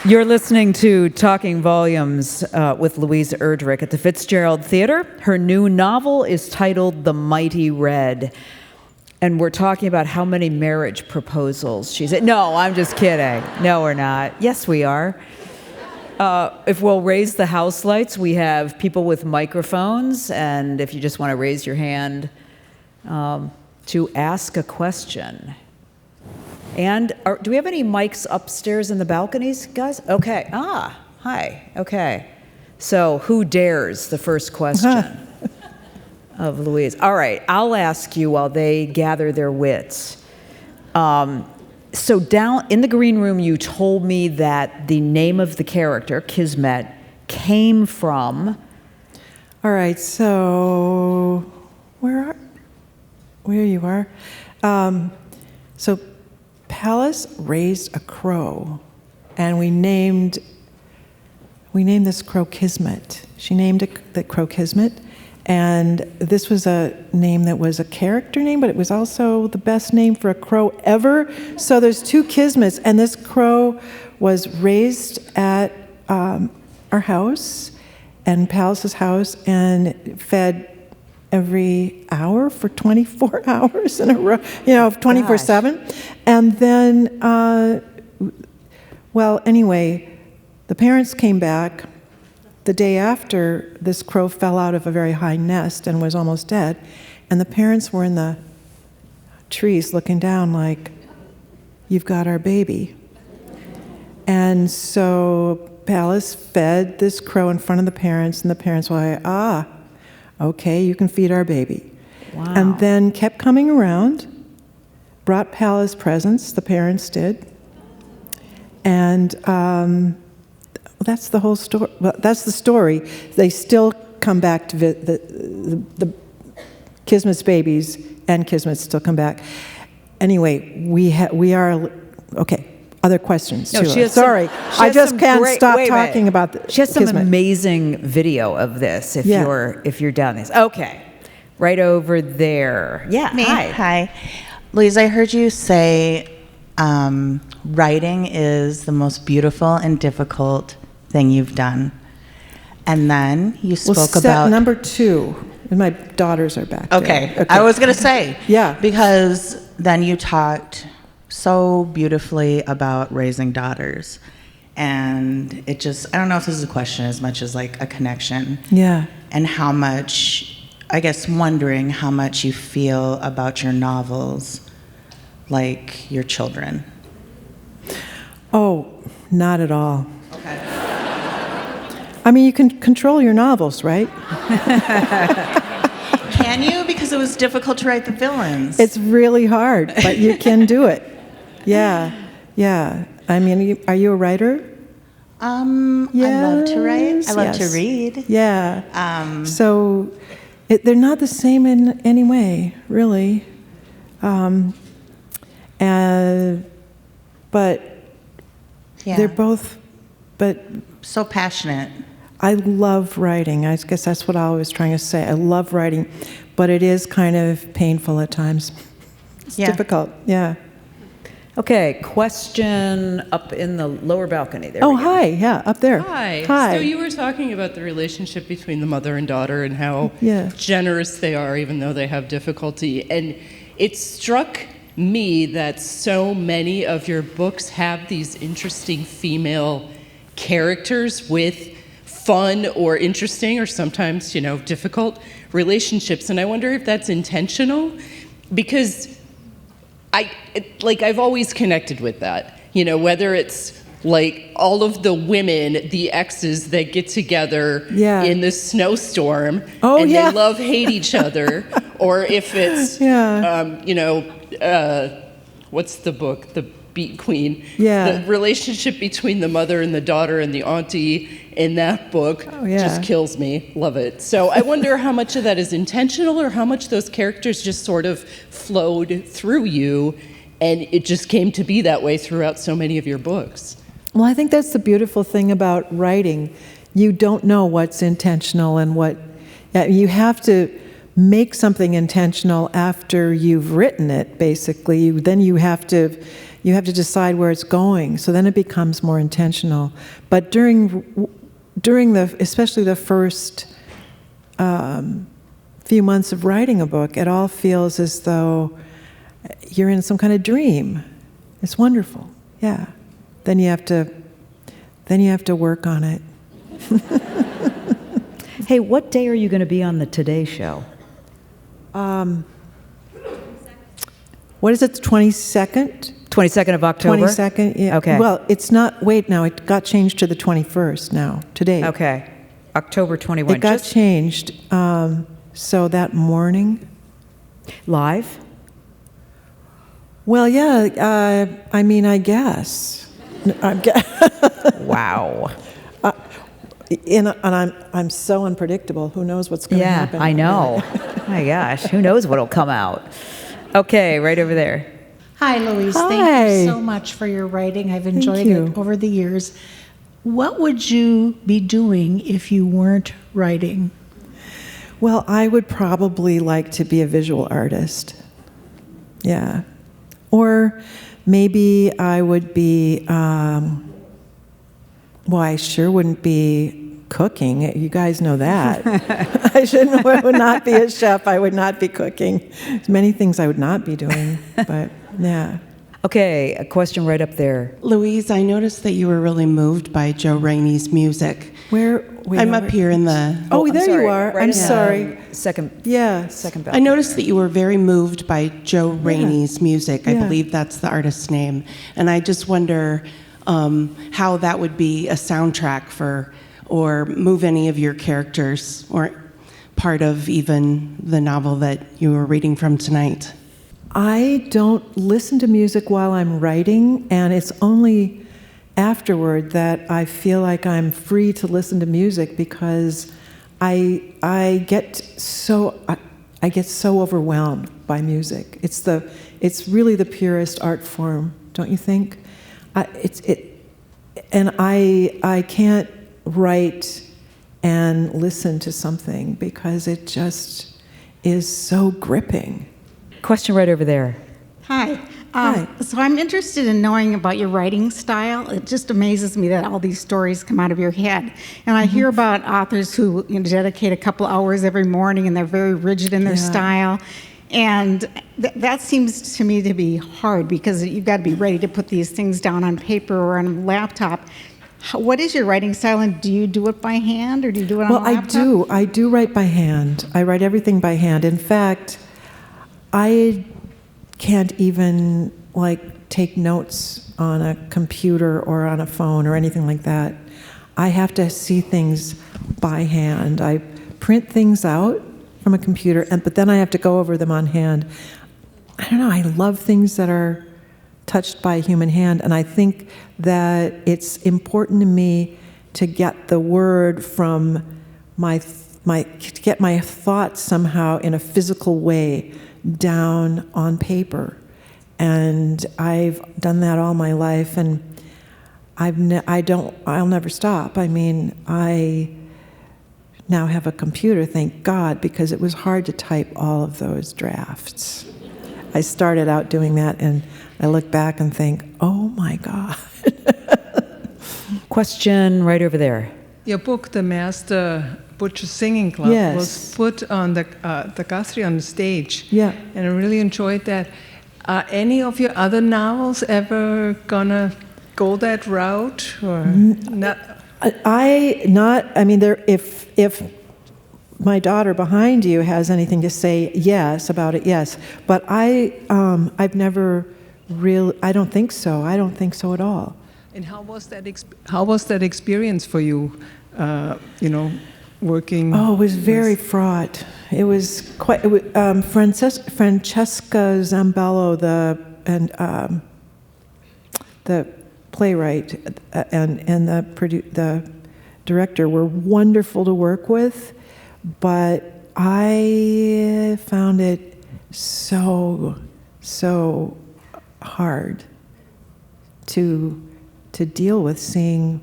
Speaker 5: You're listening to Talking Volumes with Louise Erdrich at the Fitzgerald Theater. Her new novel is titled The Mighty Red. And we're talking about how many marriage proposals she's had. No, I'm just kidding. No, we're not. Yes, we are. If we'll raise the house lights, we have people with microphones. And if you just want to raise your hand to ask a question. And do we have any mics upstairs in the balconies, guys? Okay. Hi. Okay. So who dares the first question of Louise? All right. I'll ask you while they gather their wits. So down in the green room, you told me that the name of the character, Kismet, came from...
Speaker 4: All right, so where you are? So Palace raised a crow, and we named this crow Kismet. She named the crow Kismet, and this was a name that was a character name, but it was also the best name for a crow ever. So there's two Kismets, and this crow was raised at our house and Palace's house, and fed every hour for 24 hours in a row, 24/7. And then, anyway, the parents came back the day after this crow fell out of a very high nest and was almost dead. And the parents were in the trees looking down like, "You've got our baby." And so Palace fed this crow in front of the parents, and the parents were like, okay, you can feed our baby.
Speaker 5: Wow.
Speaker 4: And then kept coming around, brought Palace presents, the parents did. And that's the whole story. Well, that's the story. They still come back to the Kismet's babies, and Kismet still come back. Anyway, we are, okay. Other questions?
Speaker 5: No,
Speaker 4: too.
Speaker 5: she has
Speaker 4: Sorry,
Speaker 5: some
Speaker 4: I just can't stop
Speaker 5: wait a
Speaker 4: talking
Speaker 5: minute.
Speaker 4: about the
Speaker 5: She has some
Speaker 4: Kismet.
Speaker 5: amazing video of this. If you're down this, okay, right over there. Yeah,
Speaker 8: Me?
Speaker 5: hi.
Speaker 8: Hi. Louise, I heard you say writing is the most beautiful and difficult thing you've done. And then you spoke about...
Speaker 4: number 2, and my daughters are back
Speaker 8: Okay.
Speaker 4: there.
Speaker 8: I was going to say.
Speaker 4: Yeah.
Speaker 8: Because then you talked so beautifully about raising daughters. And it just, I don't know if this is a question as much as like a connection.
Speaker 4: Yeah.
Speaker 8: And how much, I guess, wondering how much you feel about your novels like your children.
Speaker 4: Oh, not at all.
Speaker 8: Okay.
Speaker 4: I mean, you can control your novels, right?
Speaker 8: Can you? Because it was difficult to write the villains.
Speaker 4: It's really hard, but you can do it. Yeah, yeah. I mean, are you a writer?
Speaker 8: I love to write. I love to
Speaker 4: Yes.
Speaker 8: read.
Speaker 4: Yeah. So they're not the same in any way, really. But
Speaker 8: Yeah.
Speaker 4: they're both, but
Speaker 8: So passionate.
Speaker 4: I love writing. I guess that's what I was trying to say. I love writing, but it is kind of painful at times. It's difficult, yeah.
Speaker 5: Okay, question up in the lower balcony there.
Speaker 4: Oh, hi, yeah, up there.
Speaker 9: Hi.
Speaker 4: Hi.
Speaker 9: So you were talking about the relationship between the mother and daughter and how
Speaker 4: Yeah.
Speaker 9: generous they are even though they have difficulty. And it struck me that so many of your books have these interesting female characters with fun or interesting or sometimes, difficult relationships. And I wonder if that's intentional because I've always connected with that, whether it's like all of the women, the exes that get together in the snowstorm and they hate each other, or if it's, what's the book, The Beat Queen?
Speaker 4: Yeah.
Speaker 9: The relationship between the mother and the daughter and the auntie in that book just kills me. Love it. So I wonder how much of that is intentional or how much those characters just sort of flowed through you and it just came to be that way throughout so many of your books.
Speaker 4: Well, I think that's the beautiful thing about writing. You don't know what's intentional and what... You have to make something intentional after you've written it, basically. Then you have to decide where it's going. So then it becomes more intentional. But during especially the first few months of writing a book, it all feels as though you're in some kind of dream. It's wonderful. Yeah. Then you have to work on it.
Speaker 5: Hey, what day are you going to be on the Today Show?
Speaker 4: What is it, the 22nd?
Speaker 5: 22nd of October?
Speaker 4: 22nd, yeah.
Speaker 5: Okay.
Speaker 4: Well, it's not, wait now, it got changed to the 21st now, today.
Speaker 5: Okay. October 21.
Speaker 4: It got changed, so that morning.
Speaker 5: Live?
Speaker 4: Well, yeah, I mean, I guess.
Speaker 5: Wow.
Speaker 4: And I'm so unpredictable. Who knows what's going to happen?
Speaker 5: Yeah, I know. My gosh, who knows what'll come out? Okay, right over there.
Speaker 10: Hi, Louise.
Speaker 4: Hi.
Speaker 10: Thank you so much for your writing. I've enjoyed it over the years. What would you be doing if you weren't writing?
Speaker 4: Well, I would probably like to be a visual artist. Yeah. Or maybe I would be, well, I sure wouldn't be cooking. You guys know that. I would not be a chef. I would not be cooking. There's many things I would not be doing, but yeah.
Speaker 5: Okay, a question right up there.
Speaker 11: Louise, I noticed that you were really moved by Joe Rainey's music.
Speaker 4: Where?
Speaker 11: I'm up here in the...
Speaker 4: Oh, there
Speaker 5: sorry.
Speaker 4: you are.
Speaker 5: Right
Speaker 4: I'm
Speaker 5: in the
Speaker 4: sorry.
Speaker 5: Second
Speaker 11: I
Speaker 5: balcony.
Speaker 11: noticed that you were very moved by Joe Rainey's music. I believe that's the artist's name. And I just wonder how that would be a soundtrack for, or move any of your characters, or part of even the novel that you were reading from tonight.
Speaker 4: I don't listen to music while I'm writing, and it's only afterward that I feel like I'm free to listen to music because I get so overwhelmed by music. It's really the purest art form, don't you think? And I can't write and listen to something because it just is so gripping.
Speaker 5: Question right over there.
Speaker 10: Hi.
Speaker 4: Hi.
Speaker 10: So I'm interested in knowing about your writing style. It just amazes me that all these stories come out of your head. And I hear about authors who dedicate a couple hours every morning and they're very rigid in their style. And that seems to me to be hard because you've got to be ready to put these things down on paper or on a laptop. What is your writing style, and do you do it by hand or do you do it on a laptop?
Speaker 4: I do write by hand. I write everything by hand. In fact, I can't even take notes on a computer or on a phone or anything like that. I have to see things by hand. I print things out from a computer, but then I have to go over them on hand. I don't know, I love things that are touched by a human hand, and I think that it's important to me to get the word from to get my thoughts somehow in a physical way down on paper. And I've done that all my life, and I'll never stop. I mean, I now have a computer, thank God, because it was hard to type all of those drafts. I started out doing that, and I look back and think, oh my God.
Speaker 5: Question right over there.
Speaker 12: Your book, The Master Butcher Singing Club,
Speaker 4: Yes.
Speaker 12: was put on the Guthrie on the stage.
Speaker 4: Yeah.
Speaker 12: And I really enjoyed that. Are any of your other novels ever gonna go that route, or not?
Speaker 4: If my daughter behind you has anything to say yes about it, yes. But I've never really, I don't think so. I don't think so at all.
Speaker 12: And how was that experience for you? Working.
Speaker 4: Oh, it was very fraught. It was quite. Francesca Zambello, the playwright, and the director were wonderful to work with, but I found it so hard to deal with seeing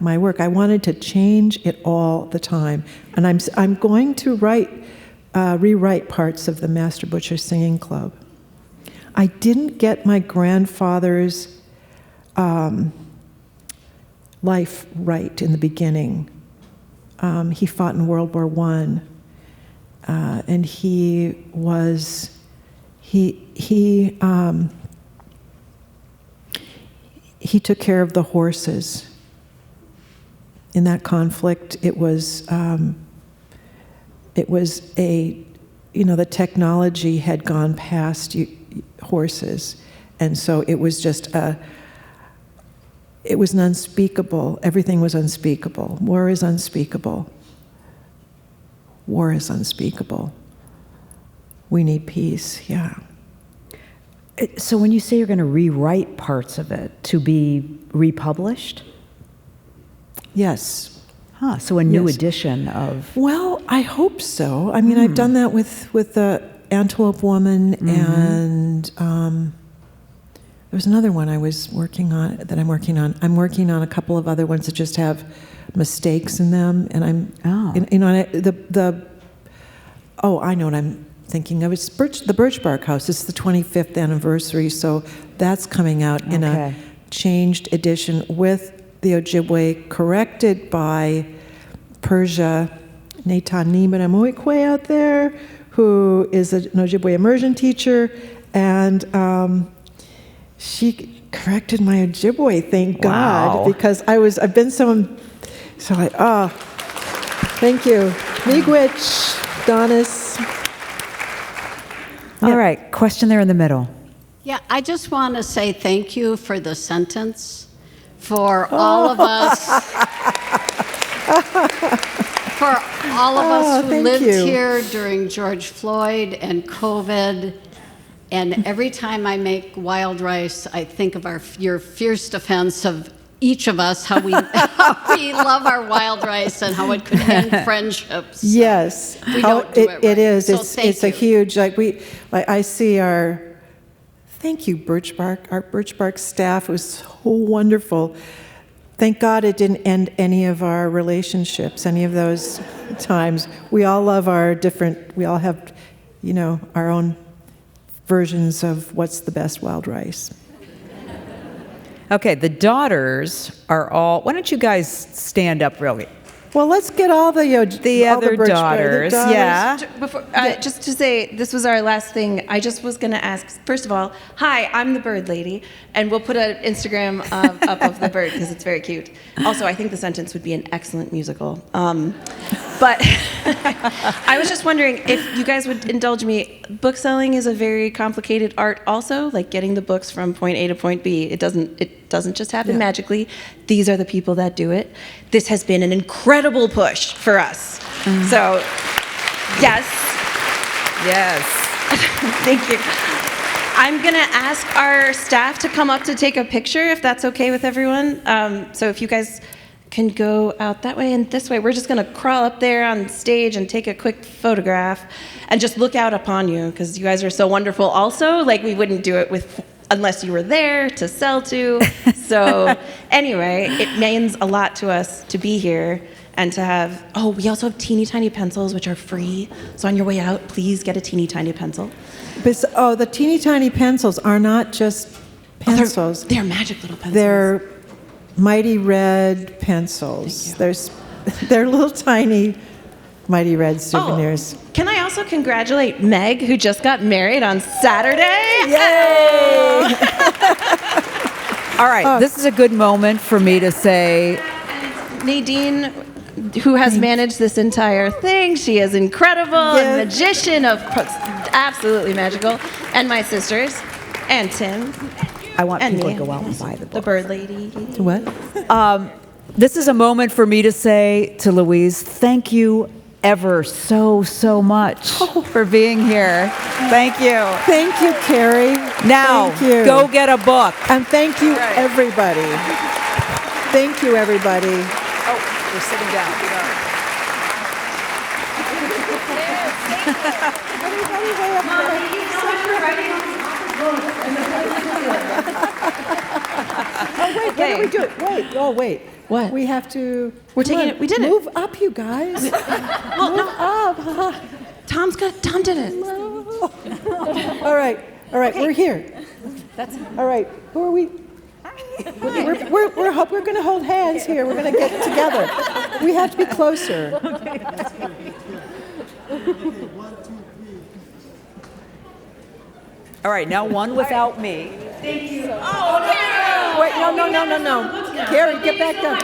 Speaker 4: my work. I wanted to change it all the time, and I'm going to rewrite parts of the Master Butcher Singing Club. I didn't get my grandfather's life right in the beginning. He fought in World War I, and he took care of the horses. In that conflict, it was the technology had gone past horses, and so it was just it was an unspeakable. Everything was unspeakable. War is unspeakable. War is unspeakable. We need peace. Yeah.
Speaker 5: So when you say you're going to rewrite parts of it to be republished?
Speaker 4: Yes.
Speaker 5: So a new edition of...
Speaker 4: Well, I hope so. I mean, I've done that with the Antelope Woman, and there was another one I'm working on. I'm working on a couple of other ones that just have mistakes in them, and I know what I'm thinking of. It's the Birch Bark House. It's the 25th anniversary, so that's coming out in a changed edition with the Ojibwe, corrected by Persia Netanimenamuikwe out there, who is an Ojibwe immersion teacher, and she corrected my Ojibwe, thank God, because I've been thank you. Miigwech, Donis.
Speaker 5: All right, question there in the middle.
Speaker 13: Yeah, I just want to say thank you for the sentence. For all of us who lived here during George Floyd and COVID, and every time I make wild rice, I think of your fierce defense of each of us, how we love our wild rice and how it could end friendships.
Speaker 4: Yes,
Speaker 13: we don't do it right.
Speaker 4: It is.
Speaker 13: So
Speaker 4: it's a huge I see our. Thank you, Birch Bark. Our Birch Bark staff was so wonderful. Thank God it didn't end any of our relationships, any of those times. We all love we all have, our own versions of what's the best wild rice.
Speaker 5: Okay, the daughters are all, why don't you guys stand up really?
Speaker 4: Well, let's get all the
Speaker 5: other daughters. Yeah.
Speaker 14: Before, just to say, this was our last thing. I just was going to ask, first of all, hi, I'm the bird lady, and we'll put an Instagram up of the bird because it's very cute. Also, I think The Sentence would be an excellent musical. But I was just wondering if you guys would indulge me. Book selling is a very complicated art also, like getting the books from point A to point B. It doesn't just happen magically. These are the people that do it. This has been an incredible push for us. So, yes.
Speaker 5: Yes.
Speaker 14: Thank you. I'm going to ask our staff to come up to take a picture, if that's okay with everyone. So if you guys can go out that way and this way, we're just going to crawl up there on stage and take a quick photograph and just look out upon you, because you guys are so wonderful also. Like, we wouldn't do it unless you were there to sell to. So anyway, it means a lot to us to be here and to have, we also have teeny tiny pencils, which are free. So on your way out, please get a teeny tiny pencil.
Speaker 4: The teeny tiny pencils are not just pencils.
Speaker 14: They're magic little pencils.
Speaker 4: They're mighty red pencils. They're little tiny mighty red souvenirs.
Speaker 14: Can I also congratulate Meg, who just got married on Saturday?
Speaker 5: Yay! All right, this is a good moment for me to say,
Speaker 14: Nadine, who has managed this entire thing, she is incredible, a magician of absolutely magical, and my sisters, and Tim.
Speaker 5: I want
Speaker 14: and
Speaker 5: people
Speaker 14: me.
Speaker 5: to go out and buy the book.
Speaker 14: The bird lady.
Speaker 4: What?
Speaker 5: This is a moment for me to say to Louise, thank you ever so much for being here. Thank you.
Speaker 4: Thank you, Carrie.
Speaker 5: Now,
Speaker 4: thank you.
Speaker 5: Go get a book.
Speaker 4: And thank you, everybody. Thank you, everybody.
Speaker 5: Oh, we're sitting down.
Speaker 4: Everybody way up there. What do we do? Wait.
Speaker 14: What?
Speaker 4: We have to.
Speaker 14: We're taking it. We did it.
Speaker 4: Move up, you guys. Move up.
Speaker 14: Tom did it.
Speaker 4: All right. We're here. All right. Who are we? We're going to hold hands here. We're going to get together. We have to be closer.
Speaker 5: All right, now one without me.
Speaker 14: Thank you.
Speaker 4: Wait, no. Carrie, get back down.